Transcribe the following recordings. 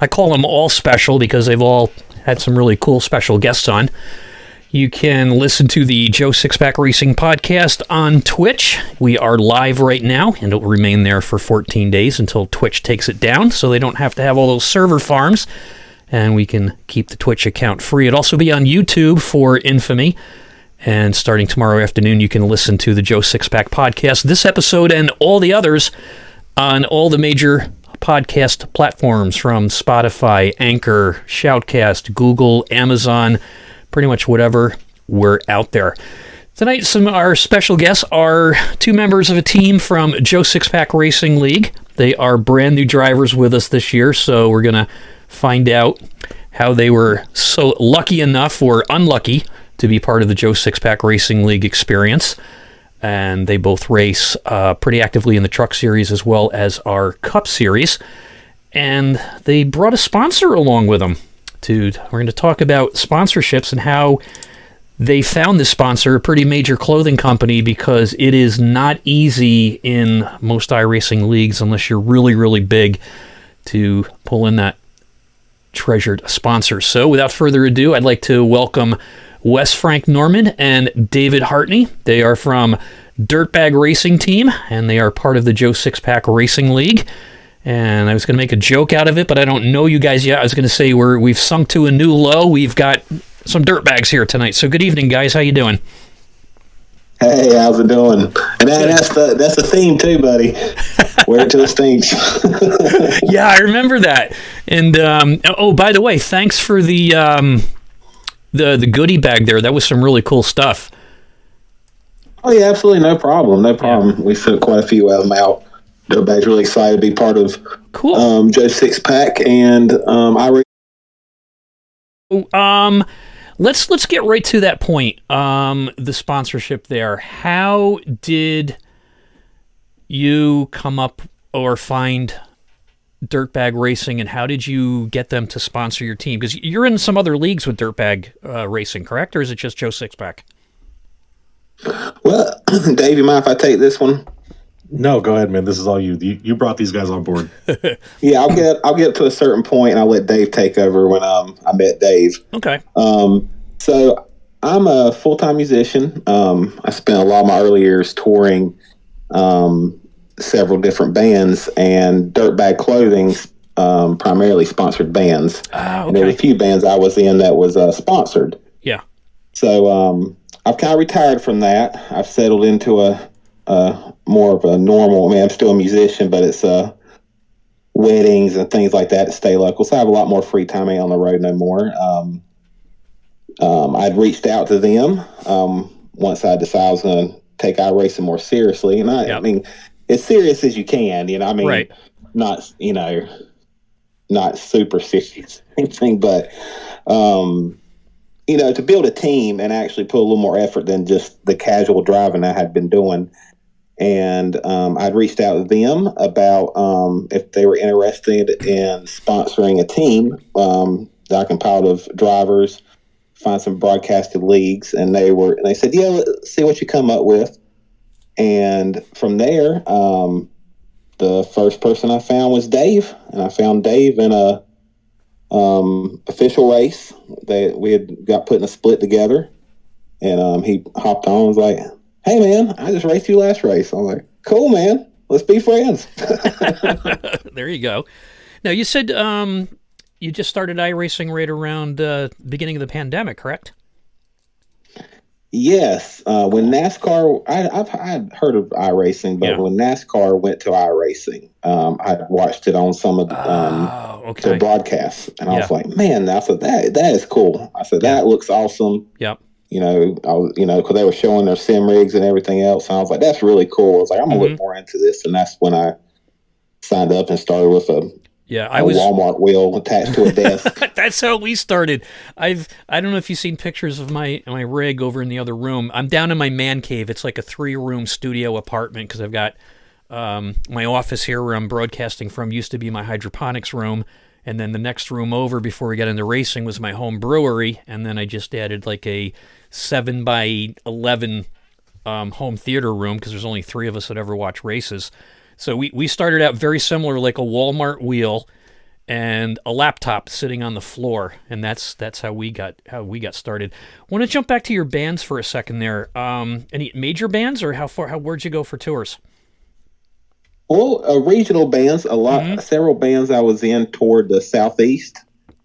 I call them all special because they've all had some really cool special guests on. You can listen to the Joe Sixpack Racing podcast on Twitch. We are live right now, and it will remain there for 14 days until Twitch takes it down, so they don't have to have all those server farms, and we can keep the Twitch account free. It'll also be on YouTube for infamy, and starting tomorrow afternoon, you can listen to the Joe Sixpack podcast, this episode and all the others, on all the major podcast platforms from Spotify, Anchor, Shoutcast, Google, Amazon, pretty much whatever, we're out there. Tonight, our special guests are two members of a team from Joe Sixpack Racing League. They are brand new drivers with us this year, so we're going to find out how they were so lucky enough or unlucky to be part of the Joe Sixpack Racing League experience. And they both race pretty actively in the Truck Series as well as our Cup Series. And they brought a sponsor along with them. We're going to talk about sponsorships and how they found this sponsor, a pretty major clothing company, because it is not easy in most iRacing leagues unless you're really, really big to pull in that treasured sponsor. So without further ado, I'd like to welcome Wes Frank Norman and David Hartney. They are from Dirtbag Racing Team, and they are part of the Joe Sixpack Racing League. And I was going to make a joke out of it, but I don't know you guys yet. I was going to say we've sunk to a new low. We've got some dirtbags here tonight. So good evening, guys. How you doing? Hey, how's it doing? And that's the theme too, buddy. Wear it till it stinks. Yeah, I remember that. And by the way, thanks for the goodie bag there. That was some really cool stuff. Oh yeah, absolutely, no problem. Yeah. We sent quite a few of them out. Dirtbag's really excited to be part of cool. Joe Sixpack, and let's get right to that point. The sponsorship there. How did you come up or find Dirtbag Racing, and how did you get them to sponsor your team? Because you're in some other leagues with Dirtbag Racing, correct? Or is it just Joe Sixpack? Well, Dave, you mind if I take this one? No, go ahead, man. This is all you. You brought these guys on board. Yeah, I'll get to a certain point, and I'll let Dave take over when I met Dave. Okay. So I'm a full-time musician. I spent a lot of my early years touring several different bands, and Dirtbag Clothing primarily sponsored bands. Okay. And there were a few bands I was in that was sponsored. Yeah. So I've kind of retired from that. I've settled into a more of a normal. I mean, I'm still a musician, but it's weddings and things like that to stay local. So I have a lot more free time. I ain't on the road no more. I'd reached out to them once I decided I was going to take iRacing more seriously, and I mean, as serious as you can. I mean, right. Not super serious or anything, but to build a team and actually put a little more effort than just the casual driving I had been doing. And I'd reached out to them about if they were interested in sponsoring a team that I compiled of drivers, find some broadcasted leagues, and they said, yeah, let's see what you come up with. And from there, the first person I found was Dave, and I found Dave in a official race that we had got put in a split together, and he hopped on and was like, hey man, I just raced you last race. I'm like, cool man, let's be friends. There you go. Now you said you just started iRacing right around the beginning of the pandemic, correct? Yes. When NASCAR, I'd heard of iRacing, but when NASCAR went to iRacing, I watched it on some of the broadcasts, and I was like, man, I said, that is cool. I said, that looks awesome. Yep. Because they were showing their sim rigs and everything else, and I was like, that's really cool. I was like, I'm gonna look more into this, and that's when I signed up and started with a Walmart wheel attached to a desk. That's how we started. I don't know if you've seen pictures of my rig over in the other room. I'm down in my man cave. It's like a 3-room studio apartment because I've got my office here where I'm broadcasting from used to be my hydroponics room, and then the next room over before we got into racing was my home brewery, and then I just added like a 7x11 home theater room because there's only 3 of us that ever watch races. So we started out very similar, like a Walmart wheel, and a laptop sitting on the floor, and that's how we got started. Want to jump back to your bands for a second there? Any major bands, or where'd you go for tours? Well, regional bands, several bands I was in toward the southeast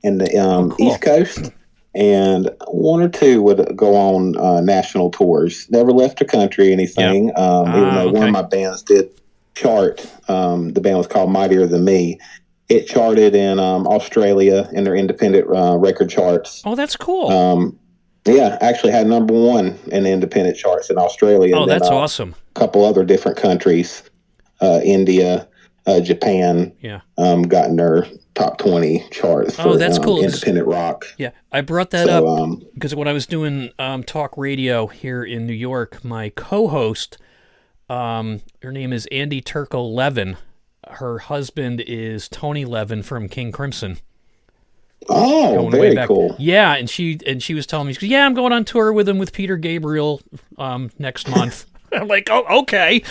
and the cool. East Coast, and one or two would go on national tours. Never left the country, anything. Even though one of my bands did chart. The band was called Mightier Than Me. It charted in Australia in their independent record charts. Oh, that's cool. Yeah, actually had number one in the independent charts in Australia. Oh, and that's then, awesome. A couple other different countries, India, Japan, got in their top 20 charts for that's cool. independent rock. Yeah, I brought that up because when I was doing talk radio here in New York, my co-host, her name is Andy Turco Levin. Her husband is Tony Levin from King Crimson. Oh, very cool. Yeah, and she was telling me, yeah, I'm going on tour with him with Peter Gabriel next month. I'm like, oh, okay.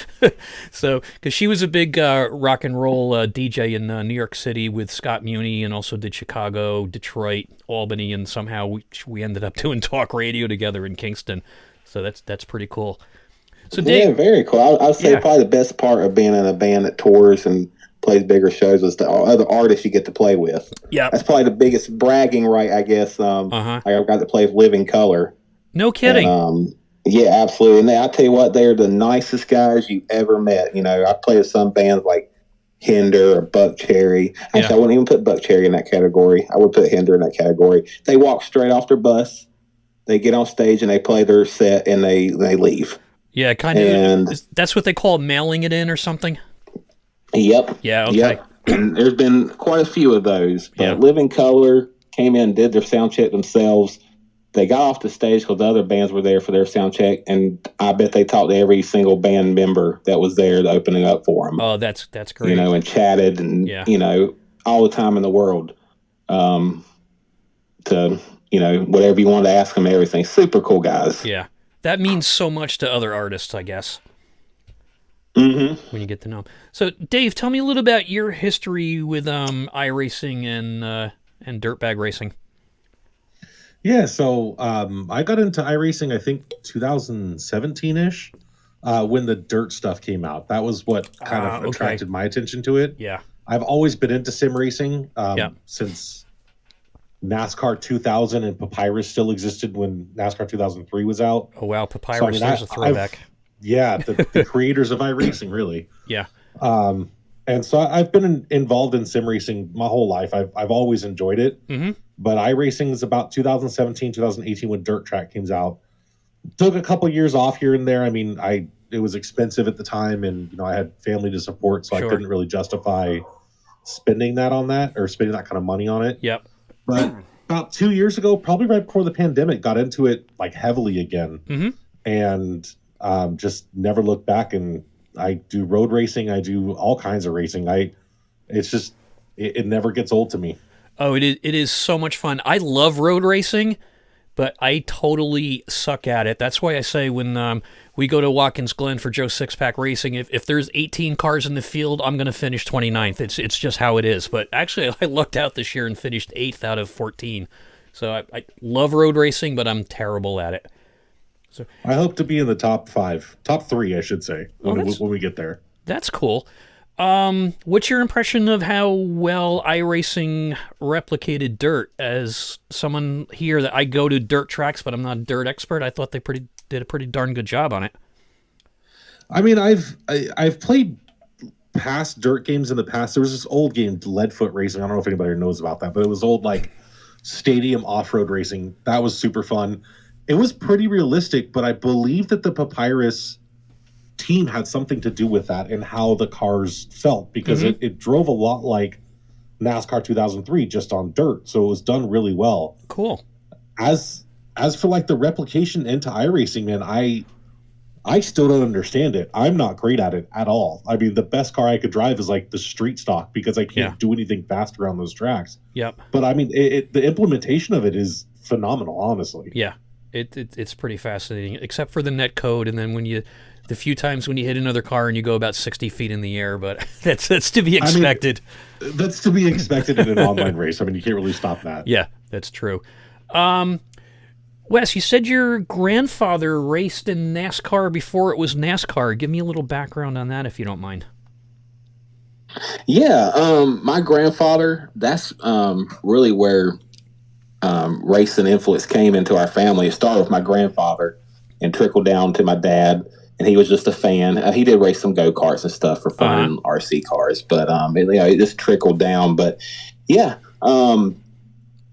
So, because she was a big rock and roll DJ in New York City with Scott Muni, and also did Chicago, Detroit, Albany, and somehow we ended up doing talk radio together in Kingston. So that's pretty cool. So Dave, yeah, very cool. I'll say probably the best part of being in a band that tours and plays bigger shows was the other artists you get to play with. Yeah, that's probably the biggest bragging right, I guess. I've got to play with Living Color. No kidding. And, yeah, absolutely. And I tell you what, they're the nicest guys you ever met. You know, I play with some bands like Hinder or Buck Cherry. Actually, I wouldn't even put Buck Cherry in that category. I would put Hinder in that category. They walk straight off their bus. They get on stage and they play their set and they leave. Yeah, kind of. And that's what they call mailing it in or something? Yep. Yeah, okay. Yep. And there's been quite a few of those. But Living Color came in, did their sound check themselves. They got off the stage because the other bands were there for their sound check, and I bet they talked to every single band member that was there opening up for them. Oh, that's great. You know, and chatted and, you know, all the time in the world to, you know, whatever you wanted to ask them, everything. Super cool guys. Yeah. That means so much to other artists, I guess. Mm-hmm. When you get to know them. So, Dave, tell me a little about your history with iRacing and dirtbag racing. Yeah, so I got into iRacing, I think, 2017-ish, when the dirt stuff came out. That was what kind of attracted my attention to it. Yeah. I've always been into sim racing since NASCAR 2000, and Papyrus still existed when NASCAR 2003 was out. Oh, wow, Papyrus, there's a throwback. The creators of iRacing, really. Yeah. And so I've been involved in sim racing my whole life. I've always enjoyed it. Mm-hmm. But iRacing is about 2017, 2018 when Dirt Track comes out. Took a couple years off here and there. I mean, it was expensive at the time, and you know I had family to support, so I couldn't really justify spending that kind of money on it. Yep. But about 2 years ago, probably right before the pandemic, got into it like heavily again, and just never looked back. And I do road racing. I do all kinds of racing. It never gets old to me. Oh, it is so much fun. I love road racing, but I totally suck at it. That's why I say when we go to Watkins Glen for Joe Sixpack Racing, if there's 18 cars in the field, I'm going to finish 29th. It's just how it is. But actually, I lucked out this year and finished 8th out of 14. So I love road racing, but I'm terrible at it. So I hope to be in the top 3, I should say, when we get there. That's cool. What's your impression of how well iRacing replicated dirt? As someone here that I go to dirt tracks, but I'm not a dirt expert, I thought they did a pretty darn good job on it. I mean, I've played past dirt games in the past. There was this old game, Leadfoot Racing. I don't know if anybody knows about that, but it was old like stadium off-road racing. That was super fun. It was pretty realistic, but I believe that the Papyrus team had something to do with that and how the cars felt, because it drove a lot like NASCAR 2003 just on dirt, so it was done really well. Cool. As for like the replication into iRacing, man, I still don't understand it. I'm not great at it at all. I mean, the best car I could drive is like the street stock because I can't do anything fast around those tracks. Yep. But I mean, the implementation of it is phenomenal, honestly. Yeah. It's pretty fascinating, except for the net code, and then when you the few times when you hit another car and you go about 60 feet in the air, but that's to be expected. I mean, that's to be expected in an online race. I mean, you can't really stop that. Yeah, that's true. Wes, you said your grandfather raced in NASCAR before it was NASCAR. Give me a little background on that, if you don't mind. Yeah, my grandfather, that's really where racing influence came into our family. It started with my grandfather and trickled down to my dad, and he was just a fan. He did race some go-karts and stuff for fun and RC cars, but it just trickled down. But yeah, the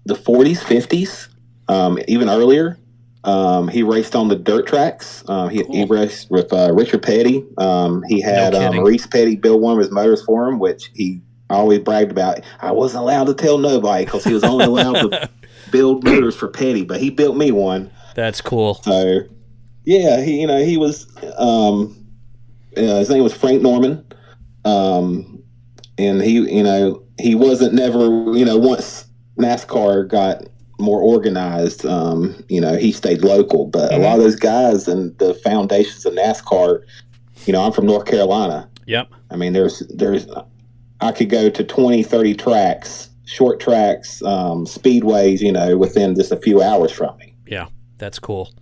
40s, 50s, even earlier, he raced on the dirt tracks. He raced with Richard Petty. He had Maurice Petty build one of his motors for him, which he always bragged about. I wasn't allowed to tell nobody because he was only allowed to build motors for Petty, but he built me one. That's cool. So, yeah, he was. His name was Frank Norman, and he wasn't never. Once NASCAR got more organized, he stayed local. But a lot of those guys and the foundations of NASCAR, I'm from North Carolina. Yep. I mean, I could go to 20, 30 tracks, short tracks, speedways, within just a few hours from me. Yeah, that's cool.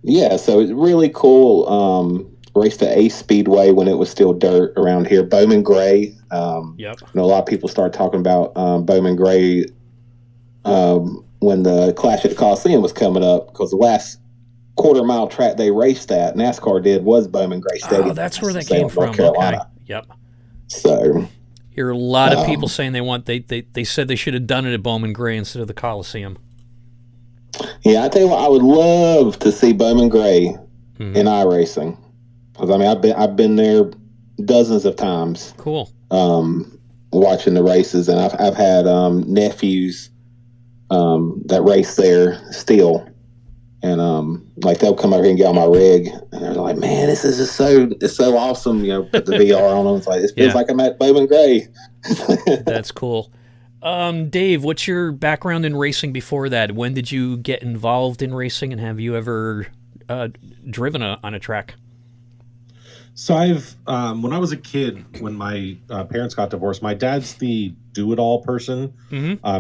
Yeah, so it's really cool. Raced the Ace Speedway when it was still dirt around here. Bowman Gray. Yep. A lot of people started talking about Bowman Gray when the Clash at the Coliseum was coming up, because the last quarter-mile track they raced at, NASCAR did, was Bowman Gray Stadium. Oh, that's where that came from. North Carolina. Okay. Yep. So hear a lot of people saying they said they should have done it at Bowman Gray instead of the Coliseum. Yeah, I tell you what, I would love to see Bowman Gray in iRacing, because I've been there dozens of times. Cool. Watching the races, and I've had nephews that race there still, and they'll come over here and get on my rig, and they're like, "Man, this is just so awesome!" Put the VR on them. It's like, it feels like I'm at Bowman Gray. That's cool. Dave, what's your background in racing before that? When did you get involved in racing, and have you ever driven on a track? So I've, when I was a kid, when my parents got divorced, my dad's the do-it-all person.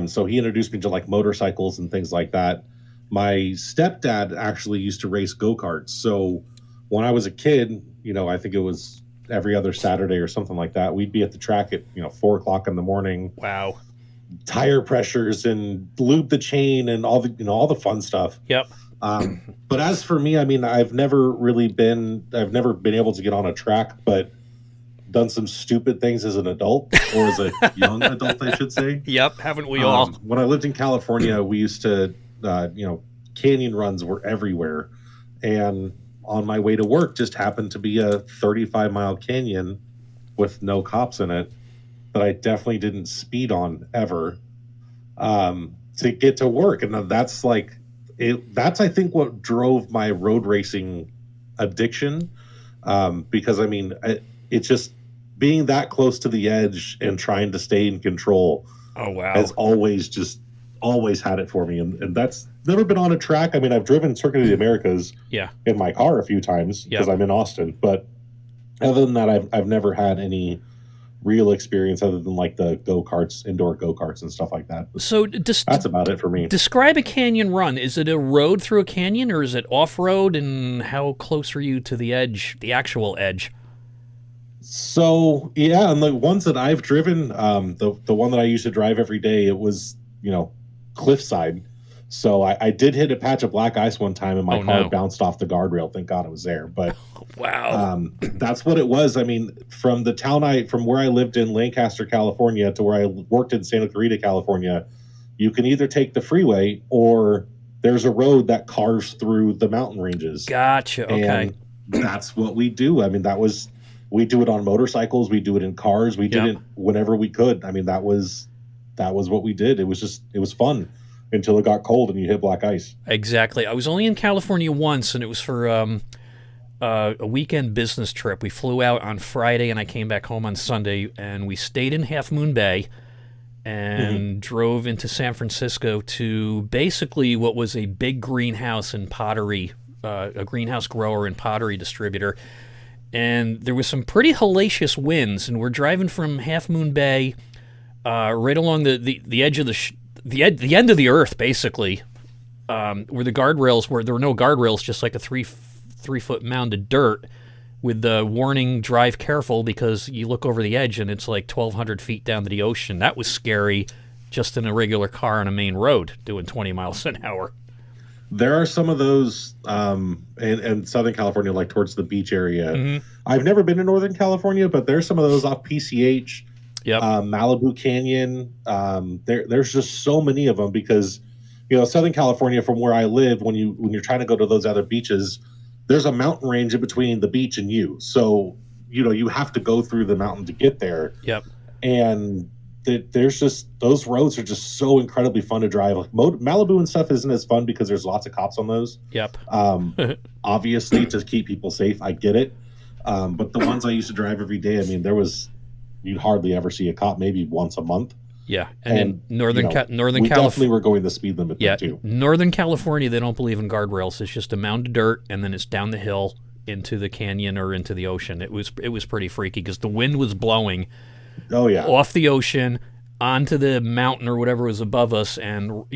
So he introduced me to like motorcycles and things like that. My stepdad actually used to race go-karts. So when I was a kid, I think it was every other Saturday or something like that, we'd be at the track at 4:00 in the morning. Wow. Tire pressures and lube the chain and all the fun stuff. Yep. But as for me, I've never been able to get on a track, but done some stupid things as an adult, or as a young adult, I should say. Yep. Haven't we all? When I lived in California, we used to, canyon runs were everywhere. And on my way to work just happened to be a 35-mile canyon with no cops in it that I definitely didn't speed on ever to get to work. And that's I think what drove my road racing addiction, because it's just being that close to the edge and trying to stay in control. Oh wow, has always had it for me, and that's never been on a track. I've driven Circuit of the Americas in my car a few times because I'm in Austin, but other than that, I've never had any real experience other than like the go-karts, indoor go-karts and stuff like that. So that's about it for me. Describe a canyon run. Is it a road through a canyon, or is it off-road, and how close are you to the edge, the actual edge? So yeah, and the ones that I've driven, the one that I used to drive every day, it was cliffside. So I did hit a patch of black ice one time, and my car bounced off the guardrail. Thank God it was there. But wow, that's what it was. From from where I lived in Lancaster, California, to where I worked in Santa Clarita, California, you can either take the freeway or there's a road that carves through the mountain ranges. Gotcha. Okay, and that's what we do. We do it on motorcycles. We do it in cars. We did it whenever we could. That was what we did. It was fun until it got cold and you hit black ice. Exactly. I was only in California once, and it was for a weekend business trip. We flew out on Friday, and I came back home on Sunday, and we stayed in Half Moon Bay and drove into San Francisco to basically what was a big greenhouse and pottery a greenhouse grower and pottery distributor. And there was some pretty hellacious winds, and we're driving from Half Moon Bay right along the edge of the end of the earth, basically, where the guardrails were. There were no guardrails, just like a 3-foot mound of dirt with the warning, drive careful, because you look over the edge and it's like 1,200 feet down to the ocean. That was scary just in a regular car on a main road doing 20 miles an hour. There are some of those in Southern California, like towards the beach area. Mm-hmm. I've never been to Northern California, but there's some of those off PCH, Yep. Malibu Canyon. There's just so many of them because, Southern California, from where I live, when you're trying to go to those other beaches, there's a mountain range in between the beach and you. So, you have to go through the mountain to get there. Yep. And there's just, those roads are just so incredibly fun to drive. Like Malibu and stuff isn't as fun because there's lots of cops on those. Yep. Obviously, to keep people safe, I get it. But the ones I used to drive every day, I mean, you'd hardly ever see a cop, maybe once a month. Yeah, and in Northern we California, definitely were going the speed limit there too. Northern California, they don't believe in guardrails. It's just a mound of dirt, and then it's down the hill into the canyon or into the ocean. It was pretty freaky because the wind was blowing. Oh yeah, off the ocean onto the mountain or whatever was above us, and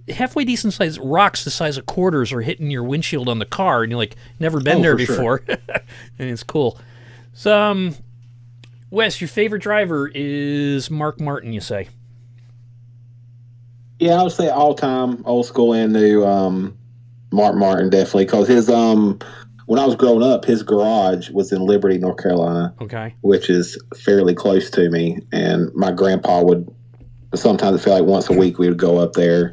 halfway decent sized rocks the size of quarters are hitting your windshield on the car, and you're like, never been there before. Sure. And it's cool. So Wes, your favorite driver is Mark Martin, you say? Yeah, I would say all time, old school and new. Mark Martin, definitely, because his when I was growing up, his garage was in Liberty, North Carolina. Okay. Which is fairly close to me, and my grandpa would sometimes, it felt like once a week, we would go up there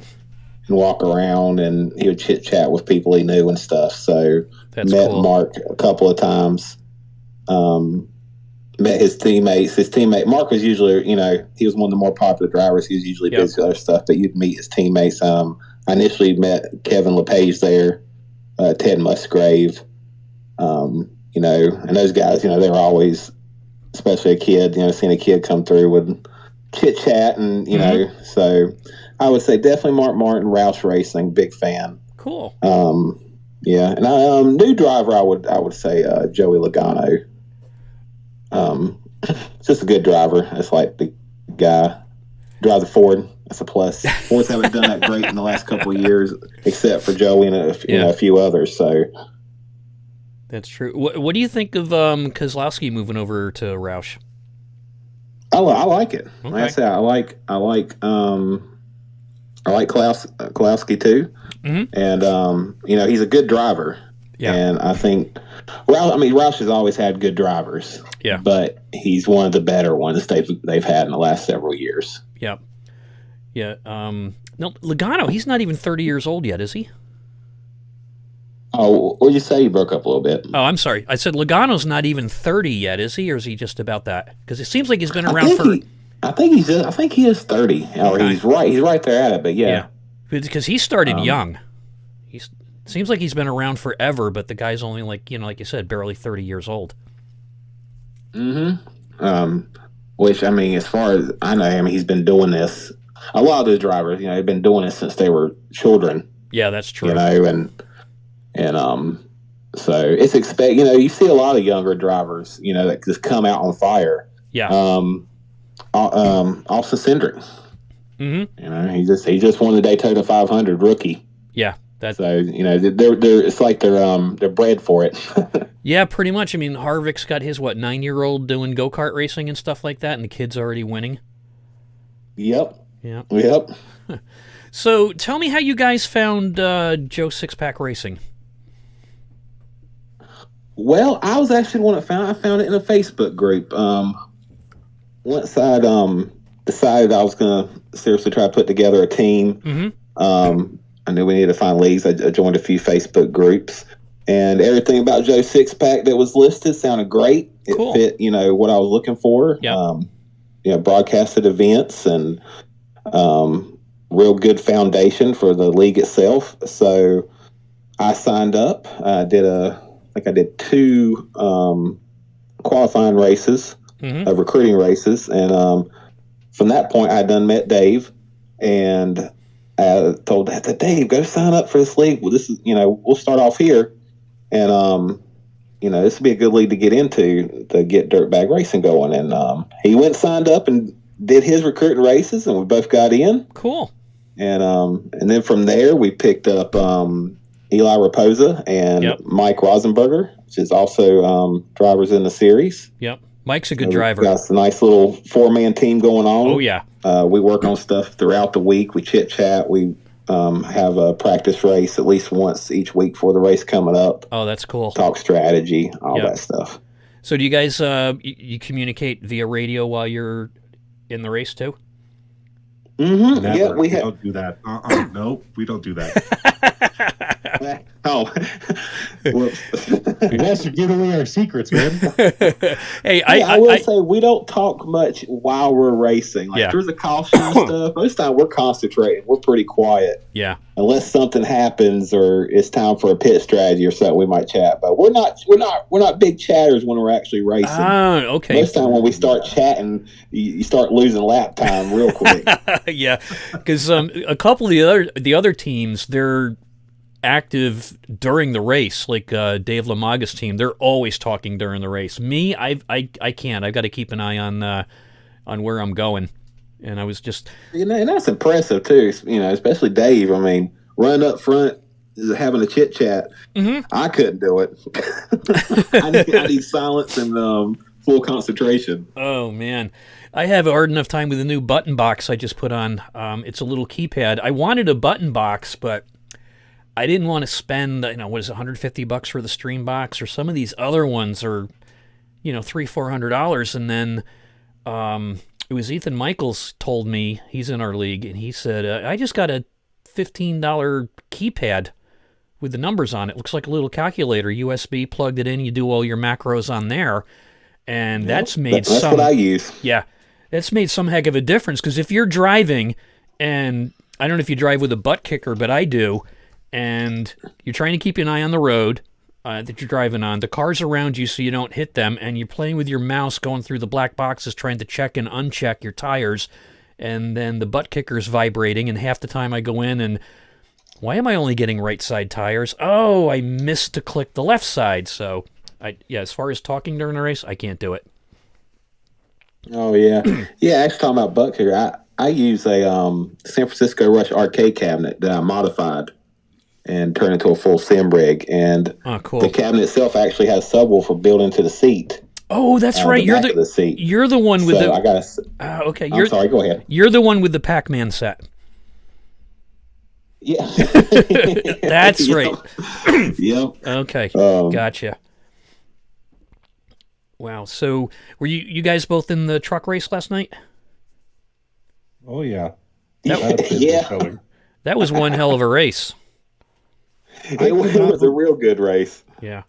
and walk around, and he would chit chat with people he knew and stuff. So that's met cool. Mark a couple of times. Met his teammates. His teammate Mark was usually, he was one of the more popular drivers. He was usually busy with other stuff, but you'd meet his teammates. I initially met Kevin LePage there, Ted Musgrave, and those guys, they were always, especially a kid, seeing a kid come through with chit chat, and so I would say definitely Mark Martin, Roush Racing, big fan. Cool. Yeah, and new driver, I would say Joey Logano. Just a good driver. It's like the guy drives a Ford. That's a plus. Fords haven't done that great in the last couple of years, except for Joey and a few others. So that's true. What do you think of Kozlowski moving over to Roush? I like it. Okay. Like I said, I like Kozlowski too, and he's a good driver. Yeah, and I think Roush has always had good drivers. Yeah, but he's one of the better ones they've had in the last several years. Yeah, yeah. No, Logano, he's not even 30 years old yet, is he? Oh, what did you say? You broke up a little bit. Oh, I'm sorry. I said Logano's not even 30 yet, is he, or is he just about that? Because it seems like he's been around for. I think he is 30, or he's right there at it. But yeah, because he started young. Seems like he's been around forever, but the guy's only like you said, barely 30 years old. Mm-hmm. Which, as far as I know, he's been doing this. A lot of those drivers, they've been doing this since they were children. Yeah, that's true. And so it's you see a lot of younger drivers, that just come out on fire. Yeah. Austin Cindric. Mm-hmm. He just won the Daytona 500 rookie. Yeah. So they're it's like they're bred for it. Yeah, pretty much. Harvick's got his 9-year-old doing go-kart racing and stuff like that, and the kid's already winning. Yep. Yeah. Yep. So tell me how you guys found Joe Sixpack Racing. Well, I was actually the one that found it in a Facebook group. Once I decided I was going to seriously try to put together a team. I knew we needed to find leagues. I joined a few Facebook groups, and everything about Joe Sixpack that was listed sounded great. It fit, what I was looking for. Yep. Broadcasted events and real good foundation for the league itself. So I signed up. I did 2 qualifying races, recruiting races, and from that point I had met Dave, and told that Dave, go sign up for this league. Well, this is, we'll start off here, and this would be a good league to get into to get dirtbag racing going. And he went and signed up and did his recruiting races, and we both got in. Cool. And then from there we picked up Eli Raposa and Mike Rosenberger, which is also drivers in the series. Yep. Mike's a good driver. Got a nice little 4-man team going on. Oh, yeah. We work on stuff throughout the week. We chit-chat. We have a practice race at least once each week for the race coming up. Oh, that's cool. Talk strategy, all that stuff. So do you guys you communicate via radio while you're in the race too? Mm-hmm. Never. Yeah, we don't do that. No, we don't do that. Oh, whoops. That's to give away our secrets, man. Hey, I will say we don't talk much while we're racing. Like, there's a caution and stuff. Most of the time we're concentrating. We're pretty quiet. Yeah. Unless something happens or it's time for a pit strategy or something, we might chat. But we're not big chatters when we're actually racing. Oh, okay. Most of the time when we start chatting, you start losing lap time real quick. Yeah, because a couple of the other teams, they're active during the race, like Dave Lamaga's team. They're always talking during the race. Me, I can't. I've got to keep an eye on where I'm going. And I was just, and that's impressive too. Especially Dave. I mean, run up front, having a chit chat. Mm-hmm. I couldn't do it. I need silence and full concentration. Oh man, I have a hard enough time with the new button box I just put on. It's a little keypad. I wanted a button box, but I didn't want to spend, what is it, $150 for the stream box, or some of these other ones are, $300-400. And then it was Ethan Michaels told me, he's in our league, and he said, I just got a $15 keypad with the numbers on it. Looks like a little calculator, USB, plugged it in, you do all your macros on there. And that's what I use. Yeah, that's made some heck of a difference, because if you're driving, and I don't know if you drive with a butt kicker, but I do, and you're trying to keep an eye on the road that you're driving on, the cars around you so you don't hit them, and you're playing with your mouse going through the black boxes trying to check and uncheck your tires, and then the butt kicker's vibrating, and half the time I go in and, why am I only getting right side tires? Oh, I missed to click the left side. So, as far as talking during the race, I can't do it. Oh, yeah. Yeah, actually talking about butt kicker, I use a San Francisco Rush arcade cabinet that I modified and turned into a full sim rig. And cool. The cabinet itself actually has a subwoofer built into the seat. Oh, that's right. You're the seat. You're the one with so the. I got okay. I'm sorry. Go ahead. You're the one with the Pac-Man set. Yeah. That's right. Yep. Okay. Gotcha. Wow. So, were you guys both in the truck race last night? Oh yeah. Yeah. That was one hell of a race. It was a real good race. Yeah.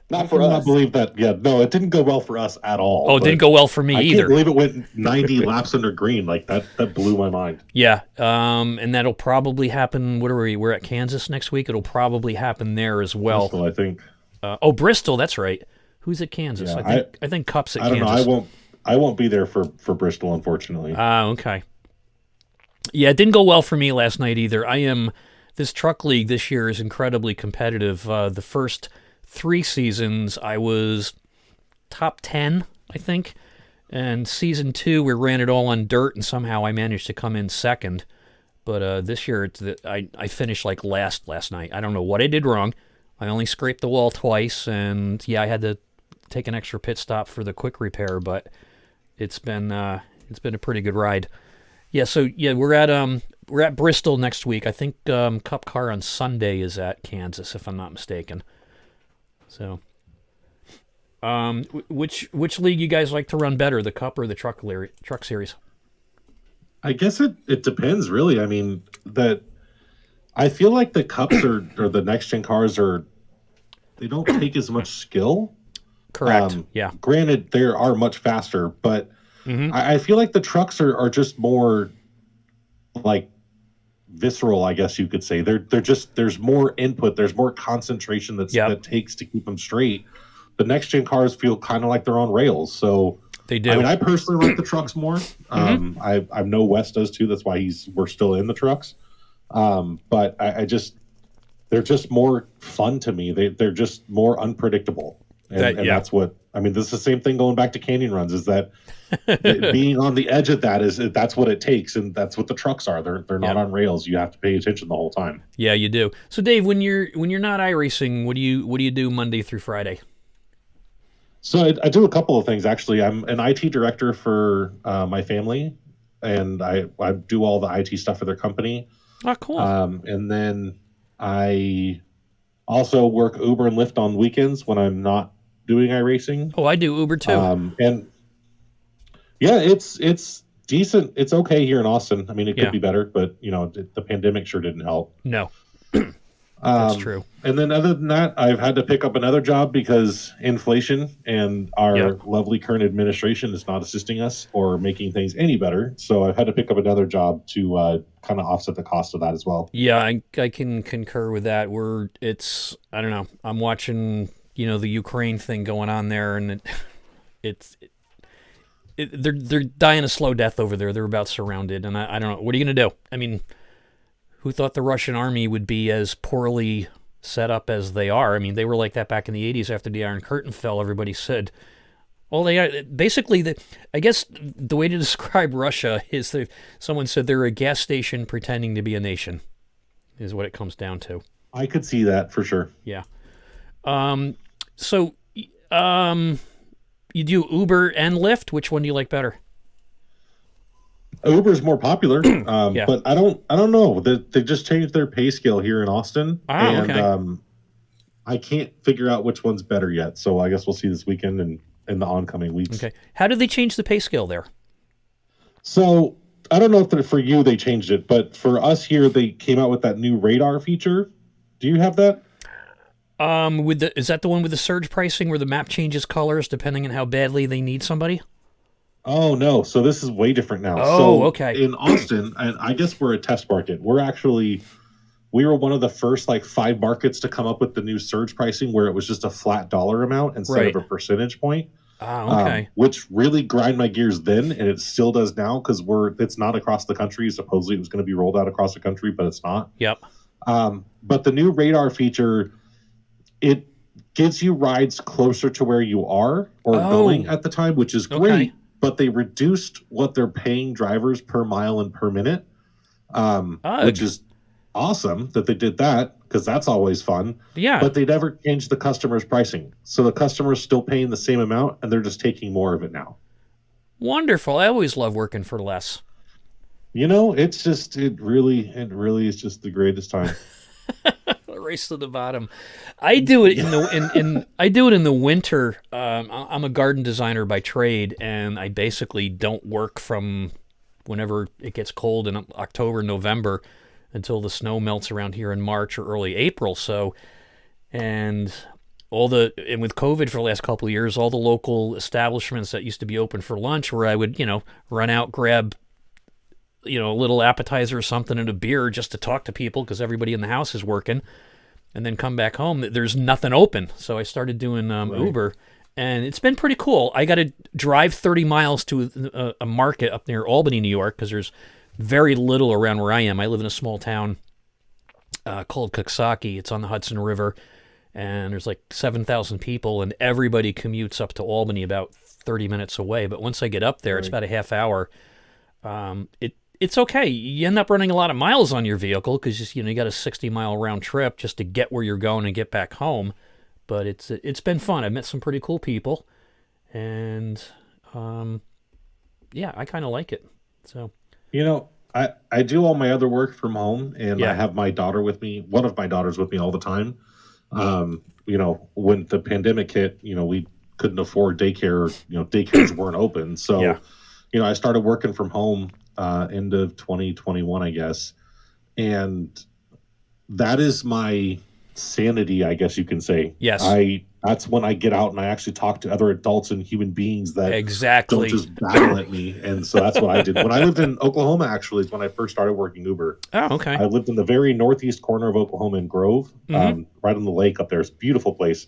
Not for us. I cannot believe that. Yeah, no, it didn't go well for us at all. Oh, it didn't go well for me either. I can't believe it went 90 laps under green. Like that blew my mind. Yeah. And that'll probably happen. What are we? We're at Kansas next week. It'll probably happen there as well. Bristol, I think. Bristol. That's right. Who's at Kansas? Yeah, I think Cup's at Kansas. Kansas. Know. I won't be there for Bristol, unfortunately. Okay. Yeah, it didn't go well for me last night either. This truck league this year is incredibly competitive. The first 3 seasons, I was top 10, I think. And season 2, we ran it all on dirt, and somehow I managed to come in second. But this year, I finished like last night. I don't know what I did wrong. I only scraped the wall twice, and I had to take an extra pit stop for the quick repair. But it's been a pretty good ride. Yeah, so we're at Bristol next week. I think Cup Car on Sunday is at Kansas, if I'm not mistaken. So, which league you guys like to run better, the Cup or the Truck Series? I guess it depends, really. I mean, I feel like the Cups or the next gen cars they don't take as much skill. Correct. Yeah. Granted, they are much faster, but I feel like the trucks are just more like visceral, I guess you could say. They're just, there's more input, there's more concentration that takes to keep them straight. The next gen cars feel kind of like they're on rails. So they do. I mean, I personally like the trucks more. I know Wes does too. That's why we're still in the trucks. But I just, they're just more fun to me. They're just more unpredictable. And that's what, I mean, this is the same thing going back to canyon runs, is that being on the edge of that's what it takes. And that's what the trucks are. They're not on rails. You have to pay attention the whole time. Yeah, you do. So Dave, when you're not iRacing, what do you do Monday through Friday? So I do a couple of things, actually. I'm an IT director for my family, and I do all the IT stuff for their company. Oh, cool. And then I also work Uber and Lyft on weekends when I'm not doing iRacing. Oh, I do Uber too. And yeah, it's decent. It's okay here in Austin. I mean, it could be better, but the pandemic sure didn't help. No. That's true. And then other than that, I've had to pick up another job because inflation and our lovely current administration is not assisting us or making things any better. So I've had to pick up another job to kind of offset the cost of that as well. Yeah, I can concur with that. I don't know. I'm watching, the Ukraine thing going on there, and they're dying a slow death over there. They're about surrounded, and I don't know. What are you going to do? I mean, who thought the Russian army would be as poorly set up as they are? I mean, they were like that back in the 80s after the Iron Curtain fell. Everybody said, well, they are basically, I guess the way to describe Russia is someone said they're a gas station pretending to be a nation, is what it comes down to. I could see that for sure. Yeah. So you do Uber and Lyft. Which one do you like better? Uber's more popular, but I don't know. They just changed their pay scale here in Austin, and I can't figure out which one's better yet. So I guess we'll see this weekend and in the oncoming weeks. Okay, how did they change the pay scale there? So I don't know if for you they changed it, but for us here they came out with that new radar feature. Do you have that? Is that the one with the surge pricing where the map changes colors depending on how badly they need somebody? Oh, no. So this is way different now. Oh, okay. In Austin, and I guess we're a test market. We were one of the first 5 markets to come up with the new surge pricing where it was just a flat dollar amount instead of a percentage point. Okay. Which really grind my gears then, and it still does now because it's not across the country. Supposedly it was going to be rolled out across the country, but it's not. Yep. But the new radar feature, it gives you rides closer to where you are or going at the time, which is great. Okay. But they reduced what they're paying drivers per mile and per minute, which is awesome that they did that because that's always fun. Yeah. But they never changed the customer's pricing. So the customer's still paying the same amount and they're just taking more of it now. Wonderful. I always love working for less. It's just, it really is just the greatest time. Race to the bottom. I do it in the winter. I'm a garden designer by trade, and I basically don't work from whenever it gets cold in October, November, until the snow melts around here in March or early April. So, and with COVID for the last couple of years, all the local establishments that used to be open for lunch, where I would run out, grab a little appetizer or something and a beer just to talk to people because everybody in the house is working, and then come back home, there's nothing open. So I started doing Uber, and it's been pretty cool. I got to drive 30 miles to a market up near Albany, New York, because there's very little around where I am. I live in a small town called Coxsackie. It's on the Hudson River, and there's 7,000 people, and everybody commutes up to Albany about 30 minutes away. But once I get up there, it's about a half hour. It's okay. You end up running a lot of miles on your vehicle because you got a 60-mile round trip just to get where you're going and get back home. But it's been fun. I've met some pretty cool people, and I kind of like it. So I do all my other work from home, and I have my daughter with me. One of my daughters with me all the time. When the pandemic hit, we couldn't afford daycare. Daycares weren't open, so I started working from home. End of 2021, I guess. And that is my sanity, I guess you can say. Yes. That's when I get out and I actually talk to other adults and human beings that don't just battle at me. And so that's what I did. When I lived in Oklahoma, actually, is when I first started working Uber. Oh, okay. I lived in the very northeast corner of Oklahoma in Grove, right on the lake up there. It's a beautiful place.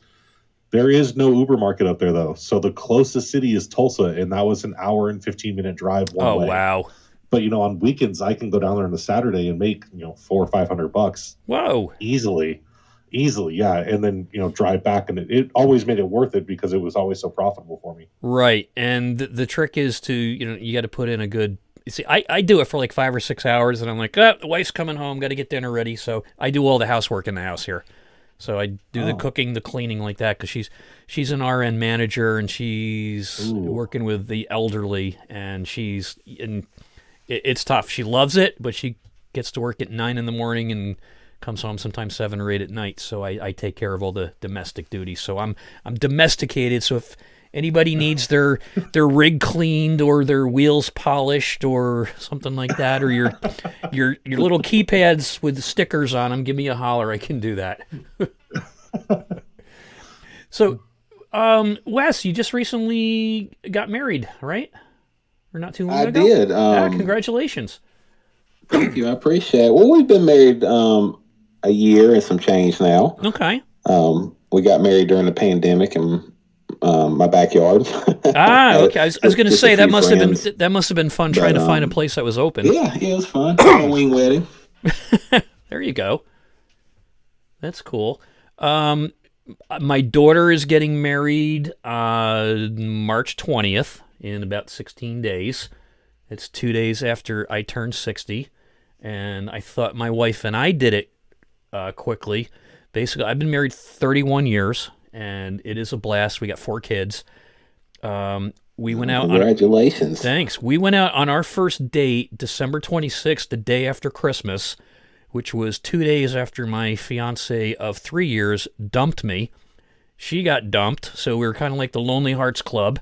There is no Uber market up there, though. So the closest city is Tulsa, and that was an hour and 15-minute drive one way. Oh, wow. But on weekends I can go down there on a Saturday and make $400 or $500 Whoa. easily, yeah. And then drive back, and it always made it worth it because it was always so profitable for me. Right, and the trick is to you got to put in a good. You see, I do it for like 5 or 6 hours, and I'm like, the wife's coming home, got to get dinner ready. So I do all the housework in the house here. So I do the cooking, the cleaning like that, because she's an RN manager, and she's working with the elderly, and it's tough. She loves it, but she gets to work at 9 in the morning and comes home sometimes 7 or 8 at night. So I take care of all the domestic duties. So I'm domesticated. So if anybody needs their rig cleaned or their wheels polished or something like that, or your little keypads with stickers on them, give me a holler. I can do that. So, Wes, you just recently got married, right? Or not too long ago? I did. Congratulations. Thank you. I appreciate it. Well, we've been married a year and some change now. Okay. We got married during the pandemic in my backyard. Okay. I was going to say that must have been fun trying to find a place that was open. Yeah, it was fun. Halloween wedding. There you go. That's cool. My daughter is getting married March 20th in about 16 days. It's 2 days after I turned 60, and I thought my wife and I did it quickly. Basically, I've been married 31 years, and it is a blast. We got 4 kids. We went out. Congratulations. Thanks. We went out on our first date December 26th, the day after Christmas, which was 2 days after my fiance of 3 years dumped me. She got dumped, so we were kind of like the Lonely Hearts Club,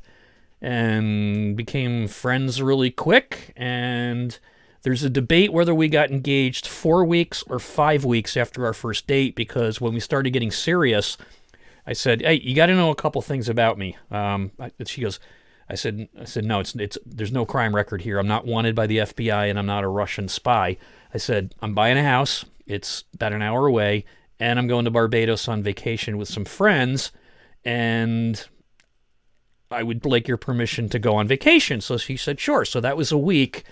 and became friends really quick. And there's a debate whether we got engaged 4 weeks or 5 weeks after our first date, because when we started getting serious, I said, "Hey, you got to know a couple things about me." She goes, I said, "No, it's there's no crime record here. I'm not wanted by the FBI, and I'm not a Russian spy." I said, "I'm buying a house. It's about an hour away, and I'm going to Barbados on vacation with some friends, and I would like your permission to go on vacation." So she said, "Sure." So that was a week.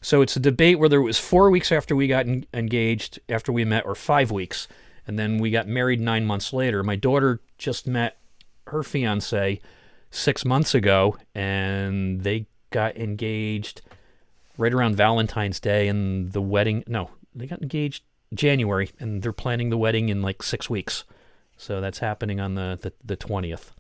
So it's a debate whether it was 4 weeks after we got engaged, after we met, or 5 weeks. And then we got married 9 months later. My daughter just met her fiance 6 months ago, and they got engaged right around Valentine's Day, and the wedding, no, they got engaged January, and they're planning the wedding in like 6 weeks. So that's happening on the 20th.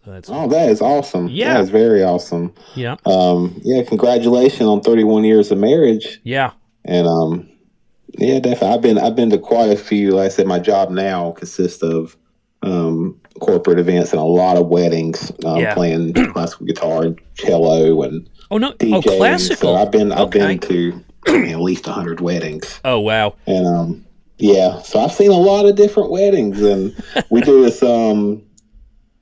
So that is awesome. Yeah. That is very awesome. Yeah. Congratulations on 31 years of marriage. Yeah. And yeah, definitely. I've been to quite a few. Like I said, my job now consists of corporate events and a lot of weddings. Playing classical guitar and cello and DJing. Classical. So I've been to at least 100 weddings. Oh wow. And so I've seen a lot of different weddings, and we do this.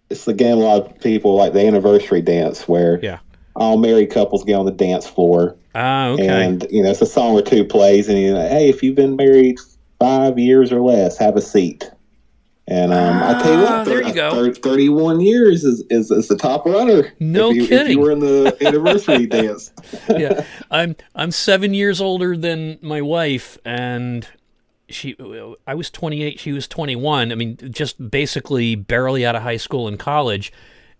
It's a game a lot of people like the anniversary dance, where all married couples get on the dance floor. Okay. And it's a song or two plays, and hey, if you've been married 5 years or less, have a seat. And I tell you what, there you go. 31 years is the top runner. No kidding. If you were in the anniversary dance. Yeah, I'm 7 years older than my wife, and I was 28, she was 21. I mean, just basically barely out of high school and college.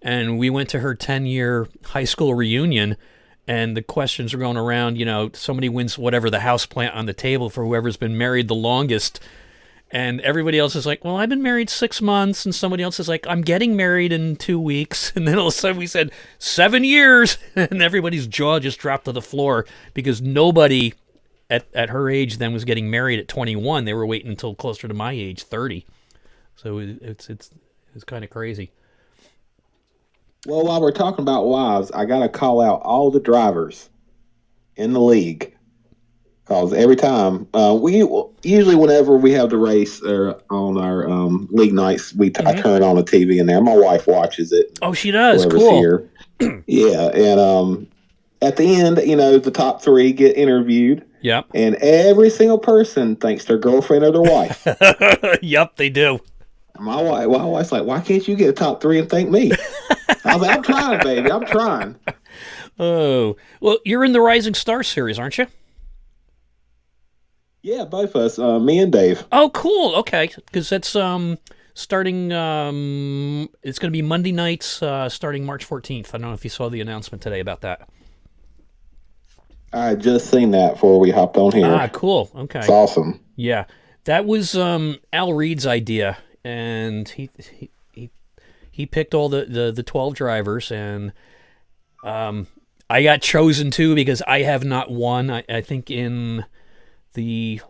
And we went to her 10-year high school reunion, and the questions were going around, somebody wins whatever the house plant on the table for whoever's been married the longest. And everybody else is like, well, I've been married 6 months. And somebody else is like, I'm getting married in 2 weeks. And then all of a sudden we said 7 years. And everybody's jaw just dropped to the floor, because nobody at her age then was getting married at 21. They were waiting until closer to my age, 30. So it's kind of crazy. Well, while we're talking about wives, I got to call out all the drivers in the league. Because every time, usually whenever we have the race on our league nights, I turn on the TV in there. My wife watches it. Oh, she does? Cool. Here. Yeah, and at the end, the top 3 get interviewed. Yep. And every single person thanks their girlfriend or their wife. Yep, they do. My wife's like, why can't you get a top 3 and thank me? I was like, I'm trying, baby. I'm trying. Oh, well, you're in the Rising Star series, aren't you? Yeah, both of us, me and Dave. Oh, cool. Okay, because that's starting. It's going to be Monday nights, starting March 14th. I don't know if you saw the announcement today about that. I had just seen that before we hopped on here. Ah, cool. It's Okay. awesome. Yeah, that was Al Reed's idea, and he picked all the 12 drivers, and I got chosen too because I have not won. I think in the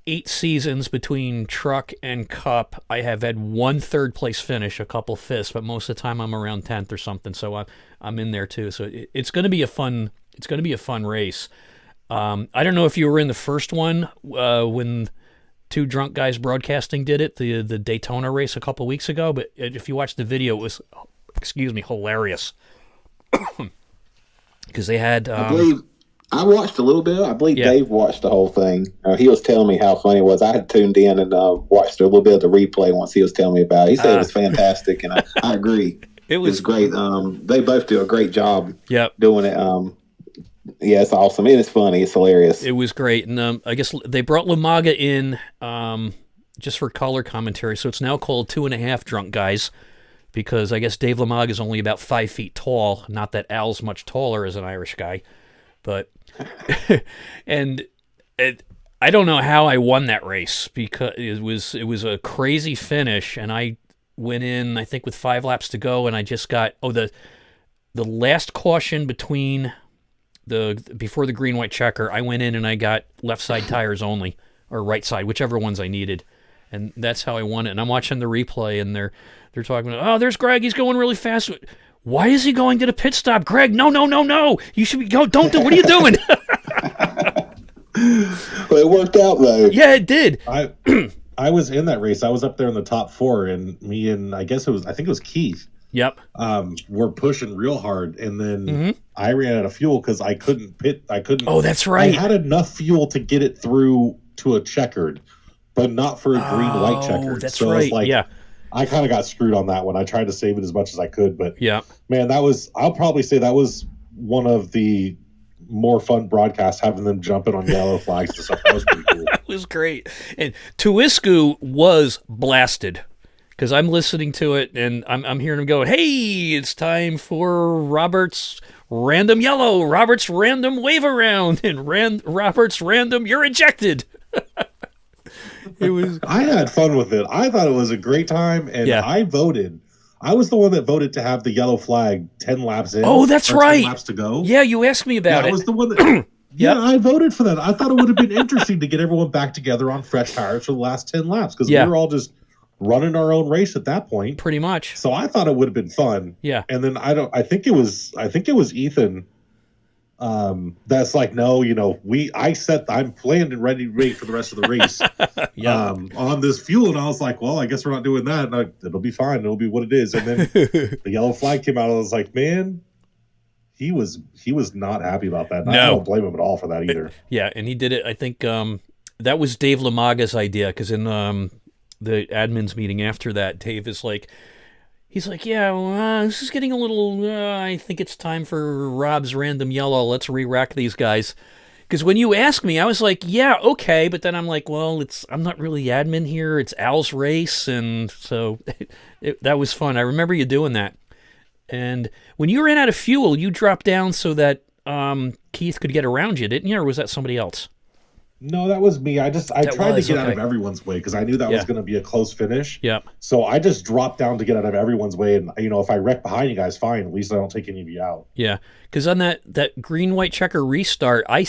8 seasons between truck and cup, I have had one third place finish, a couple fifths, but most of the time I'm around 10th or something. So I'm in there too. So it's going to be a fun. It's going to be a fun race. I don't know if you were in the first one when two drunk guys broadcasting did it, the Daytona race a couple weeks ago. But if you watch the video, it was, excuse me, hilarious. Because they had. I believe I watched a little bit. I believe Yeah. Dave watched the whole thing. He was telling me how funny it was. I had tuned in and watched a little bit of the replay once he was telling me about it. He said it was fantastic, and I agree. It was great. They both do a great job Yep. doing it. Yeah, it's awesome. It is funny. It's hilarious. It was great, and I guess they brought Lamaga in just for color commentary. So it's now called 2.5 Drunk Guys, because I guess Dave Lamaga is only about 5 feet tall. Not that Al's much taller as an Irish guy, but and I don't know how I won that race, because it was a crazy finish, and I went in I think with 5 laps to go, and I just got the last caution before the green white checker. I went in and I got left side tires only, or right side, whichever ones I needed, and that's how I won it. And I'm watching the replay, and they're talking about, oh, there's Greg, he's going really fast. Why is he going to the pit stop, Greg? No, you should be don't do. What are you doing? Well, it worked out though. Yeah, it did. I was in that race. I was up there in the top 4, and me and I think it was Keith. Yep. We're pushing real hard, and then I ran out of fuel because I couldn't pit. I couldn't. Oh, that's right. I had enough fuel to get it through to a checkered, but not for a green-white checkered. That's so right. It's like, yeah. I kind of got screwed on that one. I tried to save it as much as I could, but Yeah. man, I'll probably say that was one of the more fun broadcasts, having them jumping on yellow flags and stuff. That was pretty cool. That was great. And Tuisku was blasted, because I'm listening to it and I'm hearing him go, hey, it's time for Robert's random yellow, Robert's random wave around, and Robert's random you're ejected. It was. I had fun with it. I thought it was a great time, and Yeah. I voted. I was the one that voted to have the yellow flag 10 laps in. Oh, that's or right. 10 laps to go. Yeah, you asked me about I it. was the one that. Yeah, I voted for that. I thought it would have been interesting to get everyone back together on fresh tires for the last 10 laps, because Yeah. we were all just running our own race at that point. Pretty much. So I thought it would have been fun. Yeah. And then I think it was Ethan. That's like, no, I'm planned and ready for the rest of the race. Yeah. On this fuel, and I was like, well, I guess we're not doing that. And it'll be fine. It'll be what it is. And then the yellow flag came out, and I was like, man, he was not happy about that. And I No. don't blame him at all for that either. Yeah, and he did it. I think that was Dave Lamaga's idea, because in the admins meeting after that, Dave is like, he's like, yeah, well, this is getting a little, I think it's time for Rob's random yellow. Let's re-rack these guys. Because when you asked me, I was like, yeah, okay. But then I'm like, well, I'm not really admin here. It's Al's race. And so that was fun. I remember you doing that. And when you ran out of fuel, you dropped down so that Keith could get around you, didn't you? Or was that somebody else? No, that was me. I tried to get out of okay. everyone's way, because I knew that was going to be a close finish. Yeah. So I just dropped down to get out of everyone's way. And, if I wreck behind you guys, fine. At least I don't take any of you out. Yeah. Because on that green-white checker restart, I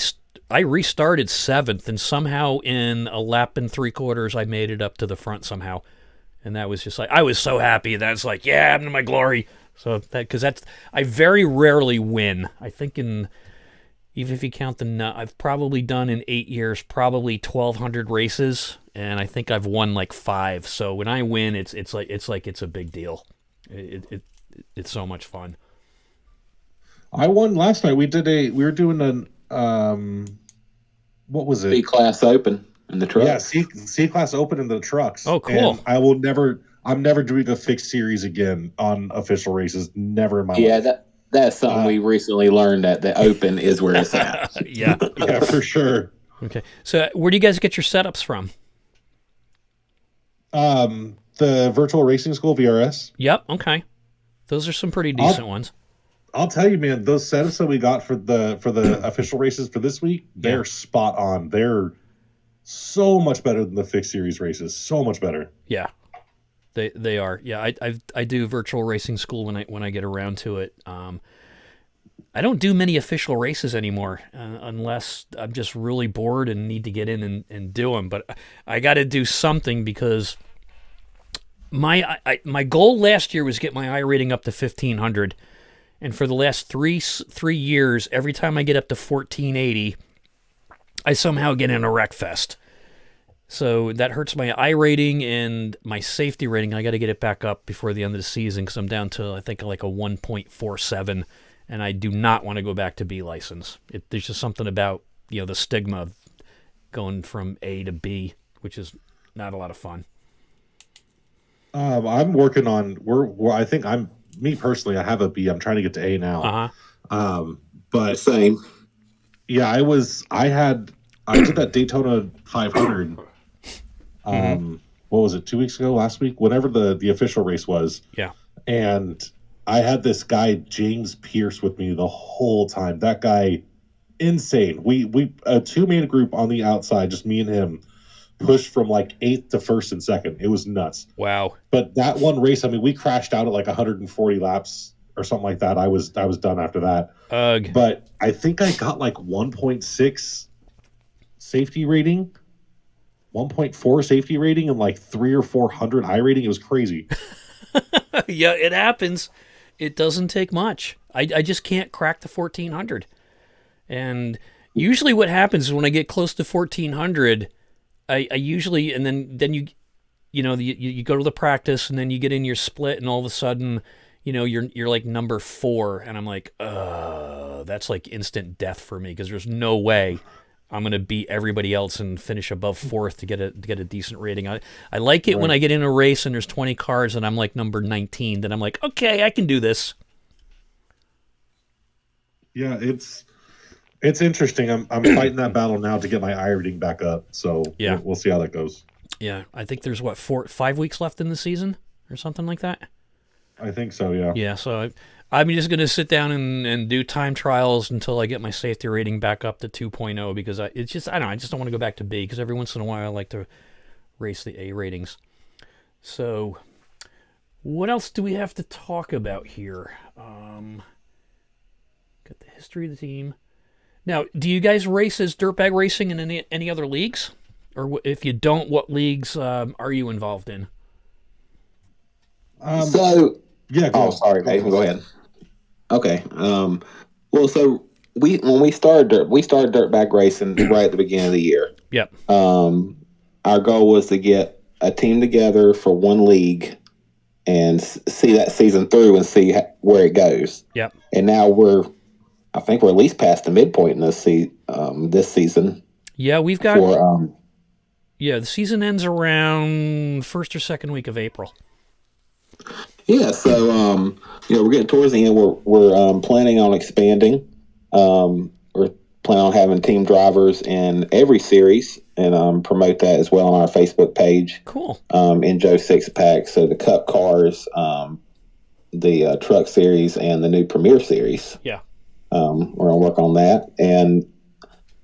restarted 7th, and somehow in a lap and 3/4, I made it up to the front somehow. And that was just like, I was so happy. That's like, yeah, I'm in my glory. So because I very rarely win. I think even if you count I've probably done in 8 years, probably 1,200 races, and I think I've won like 5. So when I win, it's a big deal. It's so much fun. I won last night. We were doing an, what was it? C-Class Open in the truck. Yeah, C-Class Open in the trucks. Oh, cool. And I'm never doing a fixed series again on official races. Never in my life. Yeah, That's something we recently learned, that the open is where it's at. Yeah. Yeah, for sure. Okay. So where do you guys get your setups from? The virtual racing school, VRS. Yep. Okay. Those are some pretty decent ones. I'll tell you, man, those setups that we got for the official races for this week, they're spot on. They're so much better than the fixed series races. So much better. Yeah. They are. Yeah, I do virtual racing school when I get around to it. I don't do many official races anymore unless I'm just really bored and need to get in and do them. But I got to do something because my goal last year was get my I rating up to 1500, and for the last three years, every time I get up to 1480, I somehow get in a wreck fest. So that hurts my I rating and my safety rating. I got to get it back up before the end of the season because I'm down to, I think, like a 1.47, and I do not want to go back to B license. There's just something about, the stigma of going from A to B, which is not a lot of fun. I'm working on. I think me personally. I have a B. I'm trying to get to A now. But same. Yeah, I did that Daytona 500. What was it, 2 weeks ago, last week, whenever the official race was. Yeah. And I had this guy James Pierce with me the whole time. That guy, insane. We a 2-man group on the outside, just me and him, pushed from like 8th to 1st and 2nd. It was nuts. Wow. But that one race, I mean, we crashed out at like 140 laps or something like that. I was done after that. Ugh. But I think I got like 1.6 safety rating, 1.4 safety rating, and like 300 or 400 high rating. It was crazy. Yeah, it happens. It doesn't take much. I just can't crack the 1400. And usually what happens is when I get close to 1400, I usually, and then you go to the practice and then you get in your split and all of a sudden, you're like number 4, and I'm like, that's like instant death for me because there's no way I'm going to beat everybody else and finish above 4th to get a decent rating. I like it when I get in a race and there's 20 cars and I'm like number 19. Then I'm like, okay, I can do this. Yeah, it's interesting. I'm fighting that battle now to get my I rating back up. So yeah, we'll see how that goes. Yeah, I think there's 5 weeks left in the season or something like that. I think so. Yeah. Yeah. So I'm just going to sit down and do time trials until I get my safety rating back up to 2.0 because I just don't want to go back to B because every once in a while I like to race the A ratings. So what else do we have to talk about here? Got the history of the team. Now, do you guys race as dirtbag racing in any other leagues? Or if you don't, what leagues are you involved in? Yeah. Sorry, Nathan. Go ahead. Okay. Well, so when we started dirtbag racing right at the beginning of the year. Yep. Our goal was to get a team together for one league and see that season through and see where it goes. Yep. And now I think we're at least past the midpoint in this season. Yeah, we've got. The season ends around first or second week of April. Yeah, so we're getting towards the end. We're planning on expanding. We're planning on having team drivers in every series and promote that as well on our Facebook page. Cool. In Joe Six Pack, so the Cup cars, the Truck Series, and the new Premier Series. Yeah. We're gonna work on that, and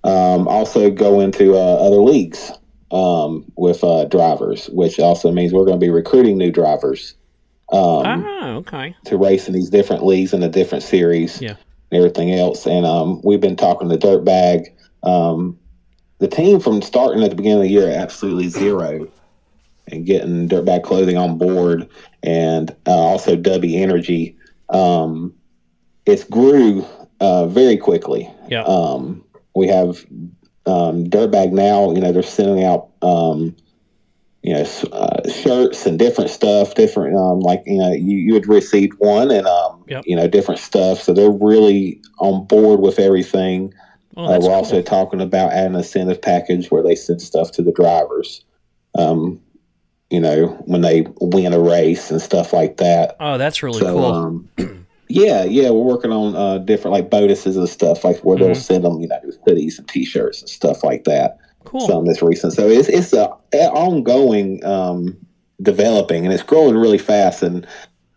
also go into other leagues with drivers, which also means we're going to be recruiting new drivers. Okay. To race in these different leagues and the different series, and everything else. And we've been talking to Dirtbag. The team from starting at the beginning of the year at absolutely zero, and getting Dirtbag Clothing on board, and also W Energy. It's grew very quickly. Yeah. We have Dirtbag now. They're sending out shirts and different stuff, you had received one and different stuff. So they're really on board with everything. We're cool. also talking about adding an incentive package where they send stuff to the drivers. When they win a race and stuff like that. Oh, that's really cool. Yeah, we're working on different like bonuses and stuff, like where they'll send them, hoodies and T-shirts and stuff like that. Cool. Something that's recent, so it's a ongoing developing, and it's growing really fast. And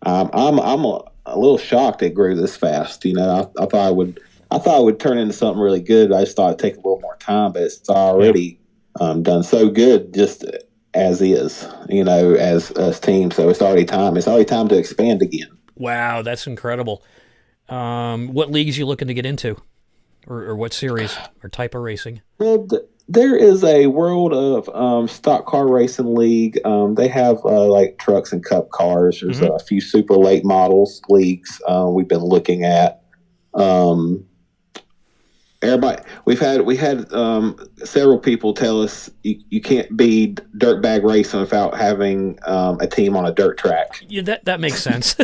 I'm a little shocked it grew this fast. I thought I would turn into something really good. I just thought it'd take a little more time, but it's already done so good just as is, as team. So it's already time. It's already time to expand again. Wow, that's incredible. What leagues you looking to get into, or what series or type of racing? Well, there is a World of Stock Car Racing League. They have like trucks and cup cars. There's a few super late models leagues we've been looking at. Everybody, we had several people tell us you can't be dirtbag racing without having a team on a dirt track. Yeah, that makes sense.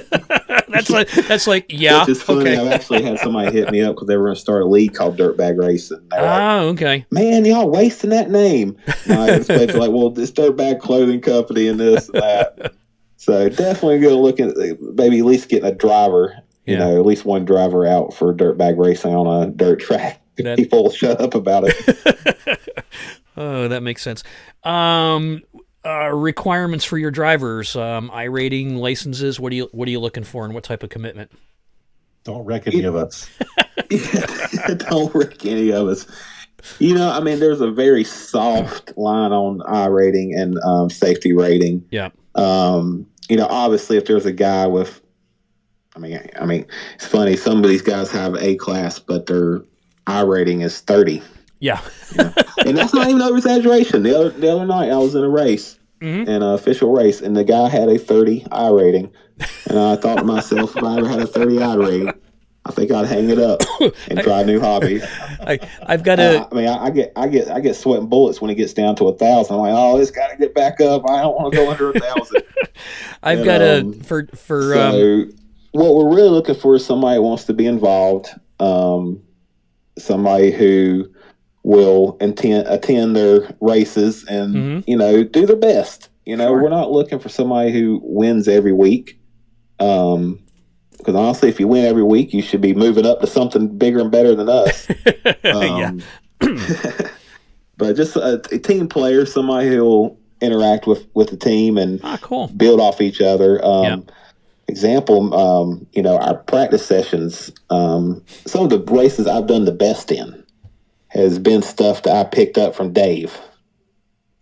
that's like yeah. Which is funny. Okay. I've actually had somebody hit me up because they were going to start a league called Dirtbag Racing. Okay. Man, y'all wasting that name. No, it's basically like, well, this Dirtbag Clothing Company and this and that. So definitely going to look at maybe at least getting a driver. At least one driver out for dirtbag racing on a dirt track. People will shut up about it. Oh, that makes sense. Requirements for your drivers, I-rating licenses. What are you looking for, and what type of commitment? Don't wreck any of us. Don't wreck any of us. There's a very soft line on I-rating and safety rating. Yeah. Obviously, if there's a guy with, I mean, it's funny. Some of these guys have A class, but their I rating is 30. Yeah. And that's not even over exaggeration. The other night I was in a race, an official race, and the guy had a 30 I rating. And I thought to myself, if I ever had a 30 I rating, I think I'd hang it up and try a new hobby. I've got to. I get sweating bullets when it gets down to 1,000. I'm like, oh, it's got to get back up. I don't want to go under 1,000. I've got to for. So what we're really looking for is somebody who wants to be involved. Somebody who will attend their races and do their best. We're not looking for somebody who wins every week. Because honestly, if you win every week, you should be moving up to something bigger and better than us. But just a team player, somebody who will interact with the team and build off each other. Example, our practice sessions, some of the races I've done the best in has been stuff that I picked up from Dave.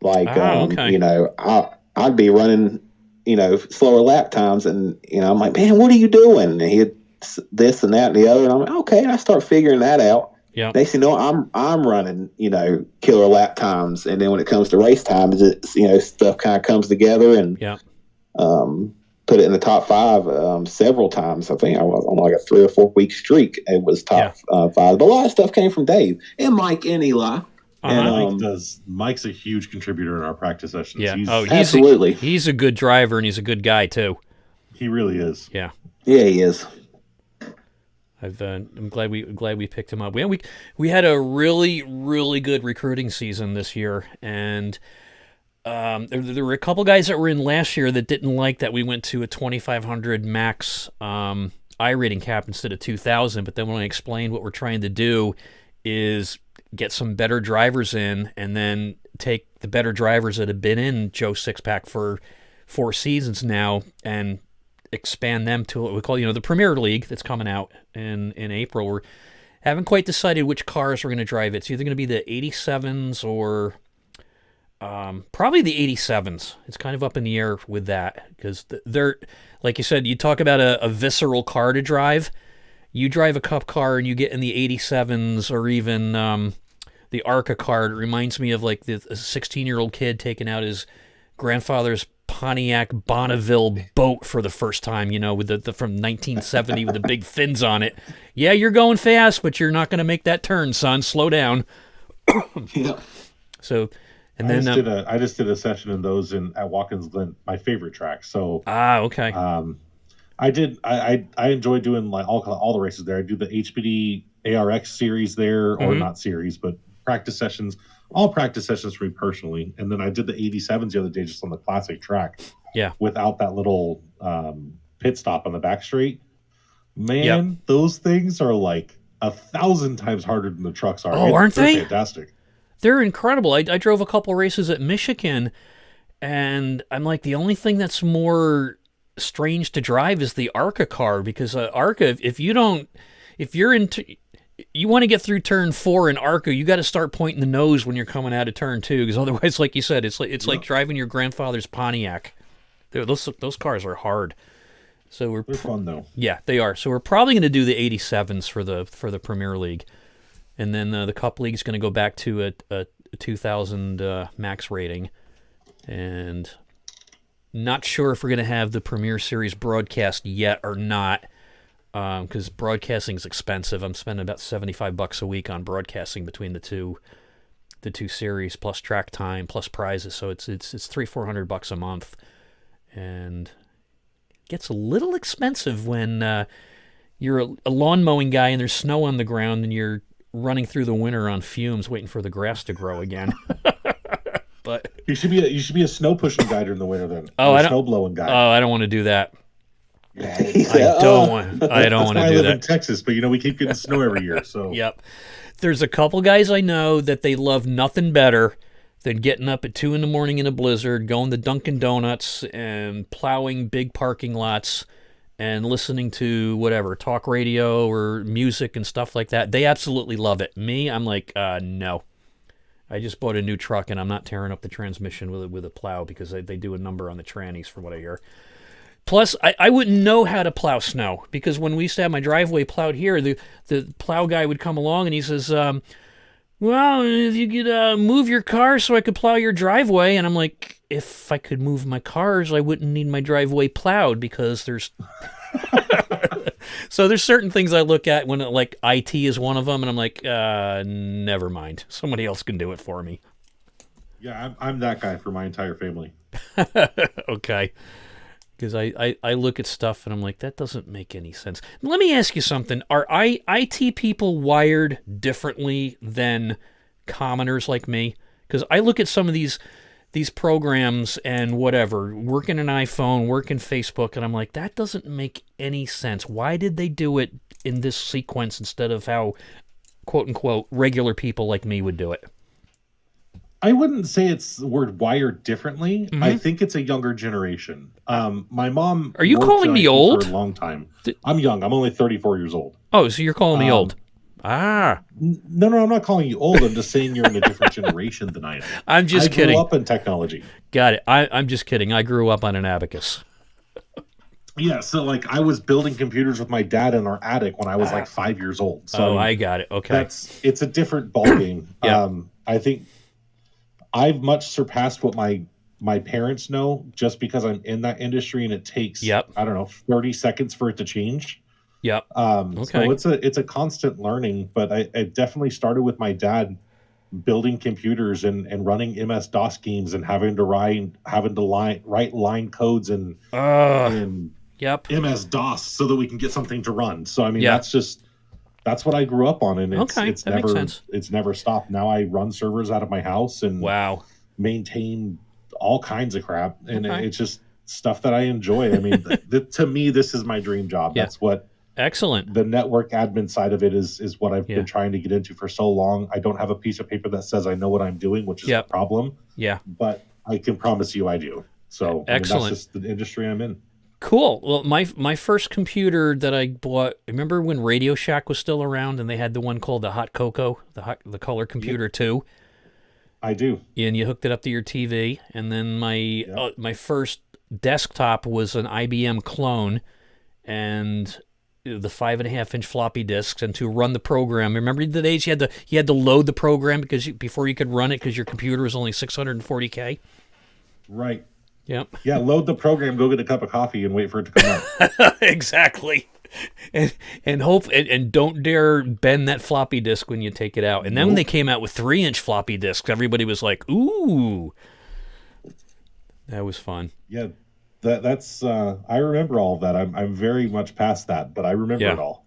Like, I'd be running, slower lap times, and, I'm like, man, what are you doing? And he had this and that and the other, and I'm like, okay, and I start figuring that out. Yeah. Next thing you know, I'm running, killer lap times, and then when it comes to race times, it's, stuff kind of comes together and put it in the top 5 several times. I think I was on like a 3 or 4 week streak. It was top 5, but a lot of stuff came from Dave and Mike and Eli. And Mike's a huge contributor in our practice sessions. Yeah. Absolutely. He's a good driver, and he's a good guy too. He really is. Yeah. Yeah, he is. I'm glad we picked him up. We had a really, really good recruiting season this year, and there were a couple guys that were in last year that didn't like that we went to a 2,500 max I rating cap instead of 2,000. But then when I explained what we're trying to do is get some better drivers in, and then take the better drivers that have been in Joe Sixpack for 4 seasons now and expand them to what we call, the Premier League that's coming out in April. We haven't quite decided which cars we're going to drive. It's either going to be the 87s or probably the 87s. It's kind of up in the air with that, because they're, like you said, you talk about a visceral car to drive. You drive a cup car and you get in the 87s or even the ARCA car. It reminds me of like the 16-year-old kid taking out his grandfather's Pontiac Bonneville boat for the first time, with the from 1970 with the big fins on it. Yeah, you're going fast, but you're not going to make that turn, son. Slow down. Yeah. So, and then I just did a session in those at Watkins Glen, my favorite track. So okay. I enjoy doing like all the races there. I do the HPD ARX series there, or not series, but practice sessions. All practice sessions for me personally, and then I did the 87s the other day just on the classic track. Yeah, without that little pit stop on the back straight. Man, those things are like 1,000 times harder than the trucks are. Oh, aren't they? They're fantastic. They're incredible. I drove a couple races at Michigan, and I'm like, the only thing that's more strange to drive is the ARCA car, because ARCA, if you're you want to get through turn 4 in ARCA, you got to start pointing the nose when you're coming out of turn 2, because otherwise, like you said, it's like driving your grandfather's Pontiac. Those cars are hard. So they're fun though. Yeah, they are. So we're probably going to do the 87s for the Premier League, and then the Cup League's going to go back to a 2000 max rating, and not sure if we're going to have the Premier Series broadcast yet or not, because broadcasting is expensive. I'm spending about $75 a week on broadcasting between the two series, plus track time, plus prizes. So it's $300-400 a month, and it gets a little expensive when you're a lawn mowing guy and there's snow on the ground and you're running through the winter on fumes, waiting for the grass to grow again. But you should be a snow pushing guy during the winter then. Snow blowing guy. Oh, I don't want to do that. I don't want to do that. I live in Texas, but we keep getting snow every year. So yep, there's a couple guys I know that they love nothing better than getting up at 2 a.m. in a blizzard, going to Dunkin' Donuts and plowing big parking lots and listening to whatever, talk radio or music and stuff like that. They absolutely love it. Me, I'm like, no. I just bought a new truck and I'm not tearing up the transmission with a plow, because they do a number on the trannies from what I hear. Plus, I wouldn't know how to plow snow, because when we used to have my driveway plowed here, the plow guy would come along and he says, well, if you could move your car so I could plow your driveway. And I'm like, if I could move my cars, I wouldn't need my driveway plowed, because there's... So there's certain things I look at when like IT is one of them, and I'm like, never mind. Somebody else can do it for me. Yeah, I'm that guy for my entire family. Okay. Because I look at stuff and I'm like, that doesn't make any sense. Let me ask you something. Are IT people wired differently than commoners like me? Because I look at some of these programs and whatever, working an iPhone, working Facebook, and I'm like, that doesn't make any sense. Why did they do it in this sequence instead of how, quote unquote, regular people like me would do it? I wouldn't say it's the word wired differently. Mm-hmm. I think it's a younger generation. My mom... Are you calling me old? For a long time. I'm young. I'm only 34 years old. Oh, so you're calling me old. No, I'm not calling you old. I'm just saying you're in a different generation than I am. I'm just kidding. I grew up in technology. Got it. I'm just kidding. I grew up on an abacus. Yeah, so like I was building computers with my dad in our attic when I was like 5 years old. So I got it. Okay. It's a different ballgame. Yeah. I think I've much surpassed what my parents know, just because I'm in that industry and it takes, I don't know, 30 seconds for it to change. Yep. Okay. So it's a constant learning, but I definitely started with my dad building computers and running MS-DOS games and having to write line codes in MS-DOS so that we can get something to run. So I mean, that's what I grew up on, and it's never stopped. Now I run servers out of my house and maintain all kinds of crap, and it's just stuff that I enjoy. I mean, to me, this is my dream job. That's what. Excellent. The network admin side of it is what I've been trying to get into for so long. I don't have a piece of paper that says I know what I'm doing, which is a problem. Yeah. But I can promise you I do. So excellent. That's just the industry I'm in. Cool. Well, my first computer that I bought, remember when Radio Shack was still around and they had the one called the Hot Cocoa, the color computer too? I do. And you hooked it up to your TV. And then my first desktop was an IBM clone, and the 5.5-inch floppy disks, and to run the program. Remember the days you had to load the program before you could run it, because your computer was only 640K? Right. Yep. Yeah, load the program, go get a cup of coffee, and wait for it to come out. Exactly. And hope and don't dare bend that floppy disk when you take it out. And then when they came out with 3-inch floppy disks, everybody was like, "Ooh." That was fun. Yeah. That's I remember all of that. I'm very much past that, but I remember it all.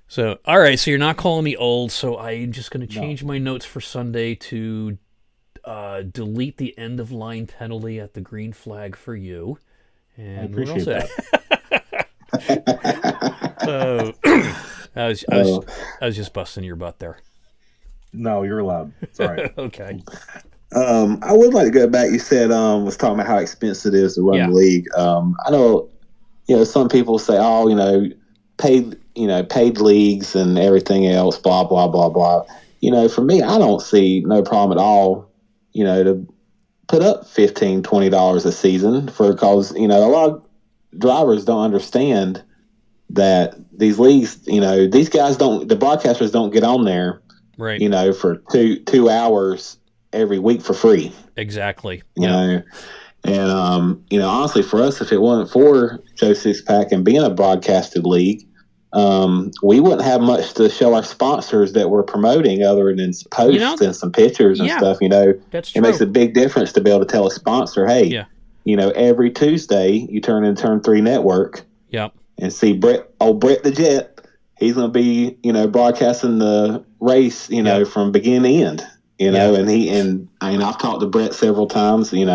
So all right, so you're not calling me old, so I'm just going to change my notes for Sunday to delete the end of line penalty at the green flag for you, And I appreciate that. I was just busting your butt there. No, you're allowed. It's all right. Okay. I would like to go back. You said was talking about how expensive it is to run the league. I know, some people say, oh, paid leagues and everything else, blah blah blah blah. For me, I don't see no problem at all. To put up $15-$20 a season because a lot of drivers don't understand that these leagues, these guys the broadcasters don't get on there, right? For 2 hours every week for free. Exactly. You know, and honestly, for us, if it wasn't for Joe Sixpack and being a broadcasted league, we wouldn't have much to show our sponsors that we're promoting other than posts and some pictures and stuff. That's it true. makes a big difference to be able to tell a sponsor, hey, every Tuesday you turn 3 Network. Yep. And see Brett the Jet. He's going to be, broadcasting the race, from beginning to end. And I've talked to Brett several times, and he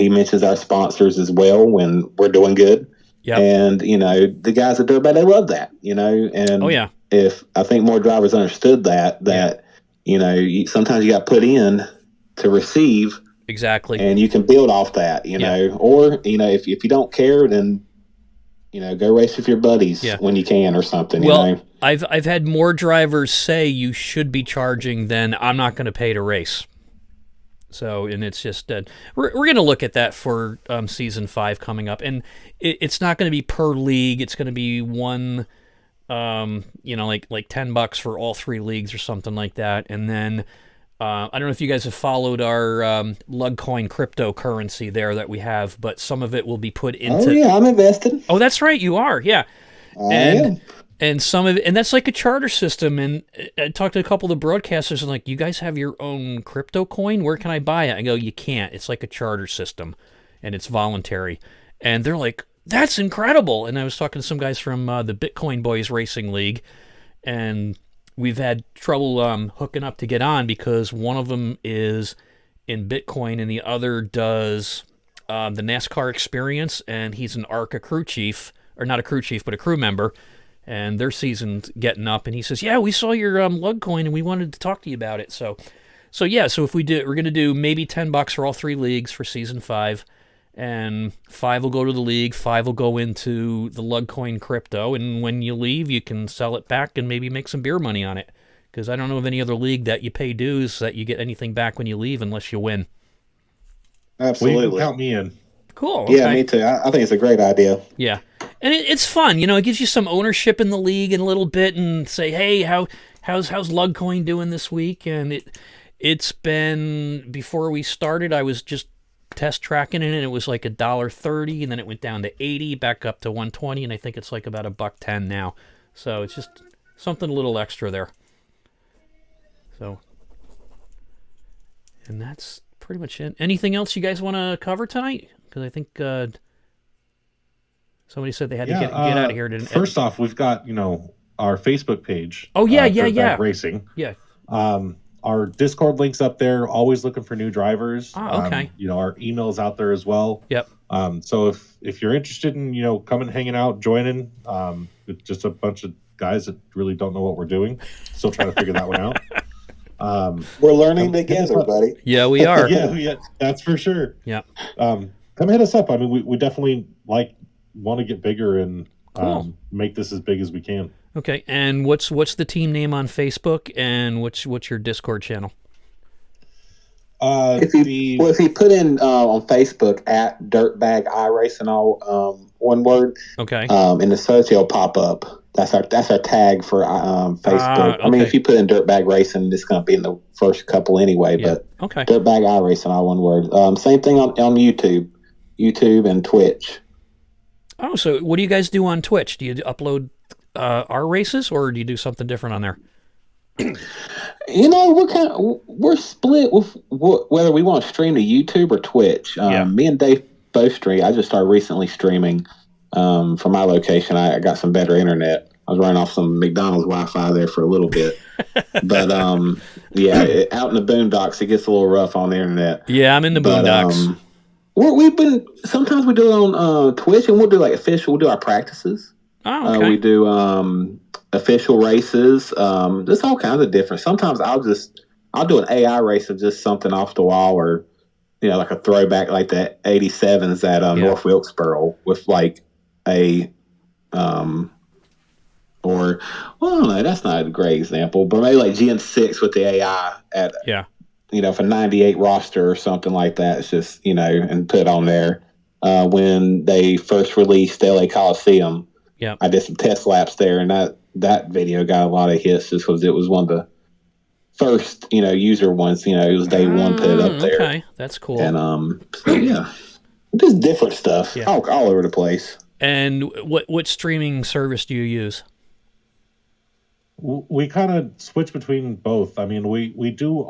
mentions our sponsors as well when we're doing good. Yep. And the guys at Dirtbag, they love that. And if I think more drivers understood that sometimes you got put in to receive. Exactly. And you can build off that, or if you don't care, then go race with your buddies when you can or something. Well, I've had more drivers say you should be charging than I'm not going to pay to race. So, and it's just we're going to look at that for season 5 coming up, and it's not going to be per league. It's going to be one, like $10 for all 3 leagues or something like that, and then. I don't know if you guys have followed our Lugcoin cryptocurrency there that we have, but some of it will be put into. Oh yeah, I'm invested. Oh, that's right, you are. Yeah, I am. And some of it, and that's like a charter system. And I talked to a couple of the broadcasters, and like, you guys have your own crypto coin. Where can I buy it? I go, you can't. It's like a charter system, and it's voluntary. And they're like, that's incredible. And I was talking to some guys from the Bitcoin Boys Racing League, and we've had trouble hooking up to get on because one of them is in Bitcoin and the other does the NASCAR experience, and he's an ARCA crew chief, or not a crew chief, but a crew member, and their season's getting up, and he says, yeah, we saw your Lugcoin and we wanted to talk to you about it. So if we do, we're going to do maybe $10 for all 3 leagues for season 5. And 5 will go to the league, 5 will go into the Lugcoin crypto, and when you leave, you can sell it back and maybe make some beer money on it. Because I don't know of any other league that you pay dues that you get anything back when you leave unless you win. Absolutely. Well, you can count me in. Cool. Okay. Yeah, me too. I think it's a great idea. Yeah. And it's fun. It gives you some ownership in the league in a little bit and say, hey, how's Lugcoin doing this week? And it's been, before we started, I was just test tracking it, and it was like $1.30, and then it went down to 80, back up to 120, and I think it's like about $1.10 now. So it's just something a little extra there. So, and that's pretty much it. Anything else you guys want to cover tonight? Because I think somebody said they had to get out of here. First off, we've got our Facebook page. Oh yeah, Dirtbag Racing. Yeah. Our Discord link's up there. Always looking for new drivers. Oh, okay. Our email's out there as well. Yep. So if you're interested in coming, hanging out, joining, it's just a bunch of guys that really don't know what we're doing. Still trying to figure that one out. We're learning together, buddy. Yeah, we are. yeah, that's for sure. Yeah. Come hit us up. I mean, we definitely want to get bigger and cool. Make this as big as we can. Okay, and what's the team name on Facebook, and what's your Discord channel? If you put in on Facebook at Dirtbag iRacing, all one word, okay, in the search it'll pop up. That's our tag for Facebook. Okay. I mean, if you put in Dirtbag Racing, it's going to be in the first couple anyway. Yeah. But okay, Dirtbag iRacing, all one word. Same thing on YouTube and Twitch. Oh, so what do you guys do on Twitch? Do you upload our races, or do you do something different on there? We're split with whether we want to stream to YouTube or Twitch. Me and Dave both stream. I just started recently streaming from my location. I got some better internet. I was running off some McDonald's Wi-Fi there for a little bit, but out in the boondocks, it gets a little rough on the internet. Yeah, I'm in the boondocks. We've been sometimes we do it on Twitch, and we'll do like official. We'll do our practices. Oh, okay. We do official races. There's all kinds of different. Sometimes I'll do an AI race of just something off the wall, or like a throwback like the '87s at North Wilkesboro with like a or well, no, that's not a great example, but maybe like Gen 6 with the AI at for 98 roster or something like that. It's just and put on there when they first released LA Coliseum. Yeah, I did some test laps there, and that video got a lot of hits just because it was one of the first user ones. It was day one put it up there. Okay, that's cool. And just different stuff all over the place. And what streaming service do you use? We kind of switch between both. I mean, we do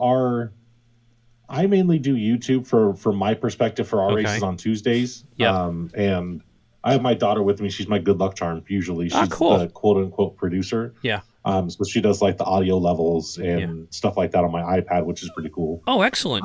I mainly do YouTube from my perspective for our races on Tuesdays. Yeah. And I have my daughter with me. She's my good luck charm. Usually, she's the quote unquote producer. Yeah. So she does like the audio levels and stuff like that on my iPad, which is pretty cool. Oh, excellent.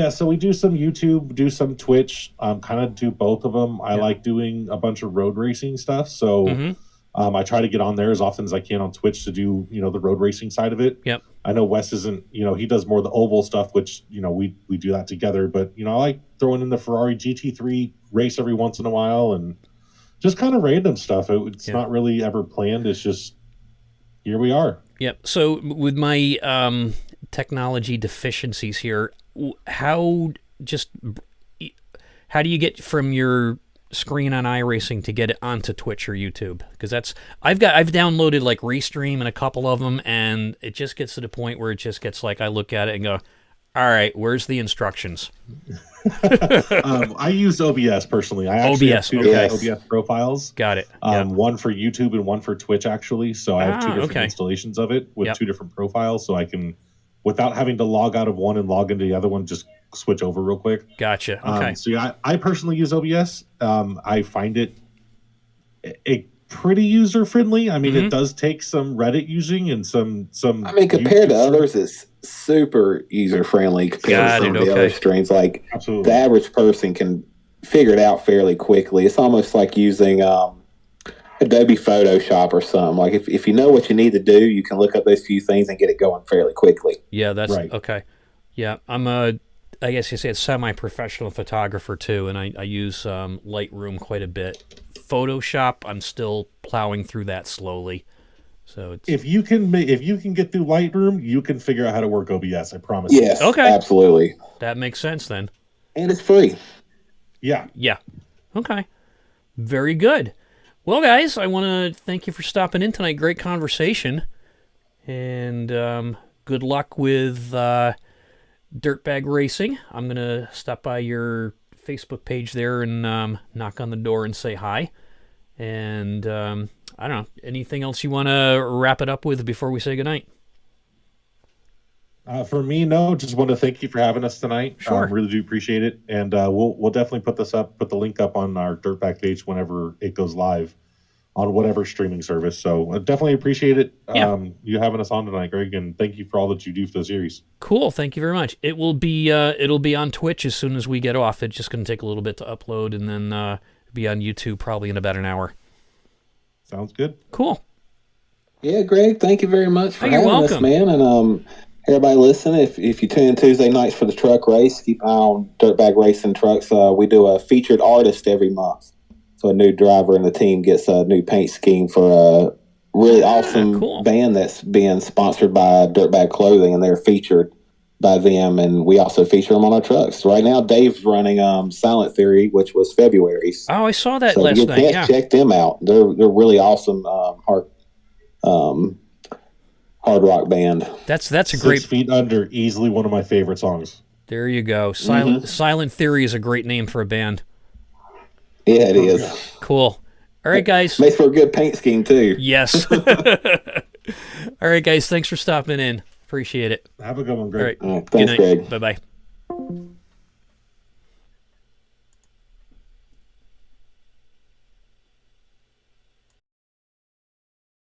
So we do some YouTube, do some Twitch, kind of do both of them. I like doing a bunch of road racing stuff. So I try to get on there as often as I can on Twitch to do, the road racing side of it. Yep. I know Wes isn't, he does more of the oval stuff, which, we do that together. But, I like throwing in the Ferrari GT3 race every once in a while and just kind of random stuff. It's not really ever planned. It's just, here we are. Yep. So with my technology deficiencies here, how do you get from your screen on iRacing to get it onto Twitch or YouTube? Because I've downloaded like Restream and a couple of them, and it just gets to the point where it just gets like I look at it and go, all right, where's the instructions? I use OBS personally. I actually have two OBS profiles. Got it. One for YouTube and one for Twitch, actually. So I have two different installations of it with two different profiles, so I can, without having to log out of one and log into the other one, just switch over real quick. Gotcha. Okay. So I personally use OBS. I find it pretty user friendly. I mean, it does take some Reddit using and some. I mean, compared to others, it's super user friendly compared to some of the other streams. Like the average person can figure it out fairly quickly. It's almost like using Adobe Photoshop or something. Like if you know what you need to do, you can look up those few things and get it going fairly quickly. Yeah, that's right. Okay. Yeah, I guess you say it's semi-professional photographer too, and I use Lightroom quite a bit. Photoshop, I'm still plowing through that slowly. So if you can get through Lightroom, you can figure out how to work OBS. I promise. Yes. Okay. Absolutely. That makes sense then. And it's free. Yeah. Yeah. Okay. Very good. Well, guys, I want to thank you for stopping in tonight. Great conversation, and good luck with Dirtbag Racing. I'm going to stop by your Facebook page there and knock on the door and say hi. And I don't know, anything else you want to wrap it up with before we say goodnight? For me, no. Just want to thank you for having us tonight. Sure. Really do appreciate it. And we'll definitely put the link up on our Dirtbag page whenever it goes live on whatever streaming service. So I definitely appreciate it. You having us on tonight, Greg, and thank you for all that you do for the series. Cool. Thank you very much. It'll be on Twitch as soon as we get off. It's just going to take a little bit to upload, and then be on YouTube probably in about an hour. Sounds good. Cool. Yeah, Greg, thank you very much for having welcome. us, man. And everybody listen, if you tune in Tuesday nights for the truck race, keep an eye on Dirtbag Racing Trucks. We do a featured artist every month. So a new driver in the team gets a new paint scheme for a really awesome band that's being sponsored by Dirtbag Clothing, and they're featured by them, and we also feature them on our trucks. Right now, Dave's running Silent Theory, which was February's. Oh, I saw that last night. Yeah, check them out. They're really awesome hard rock band. That's a great 6 Feet Under, easily one of my favorite songs. There you go. Silent Theory is a great name for a band. Yeah, it is. Cool. All right, guys. Makes for a good paint scheme, too. Yes. All right, guys. Thanks for stopping in. Appreciate it. Have a good one, Greg. All right. Thanks, Greg. Bye-bye.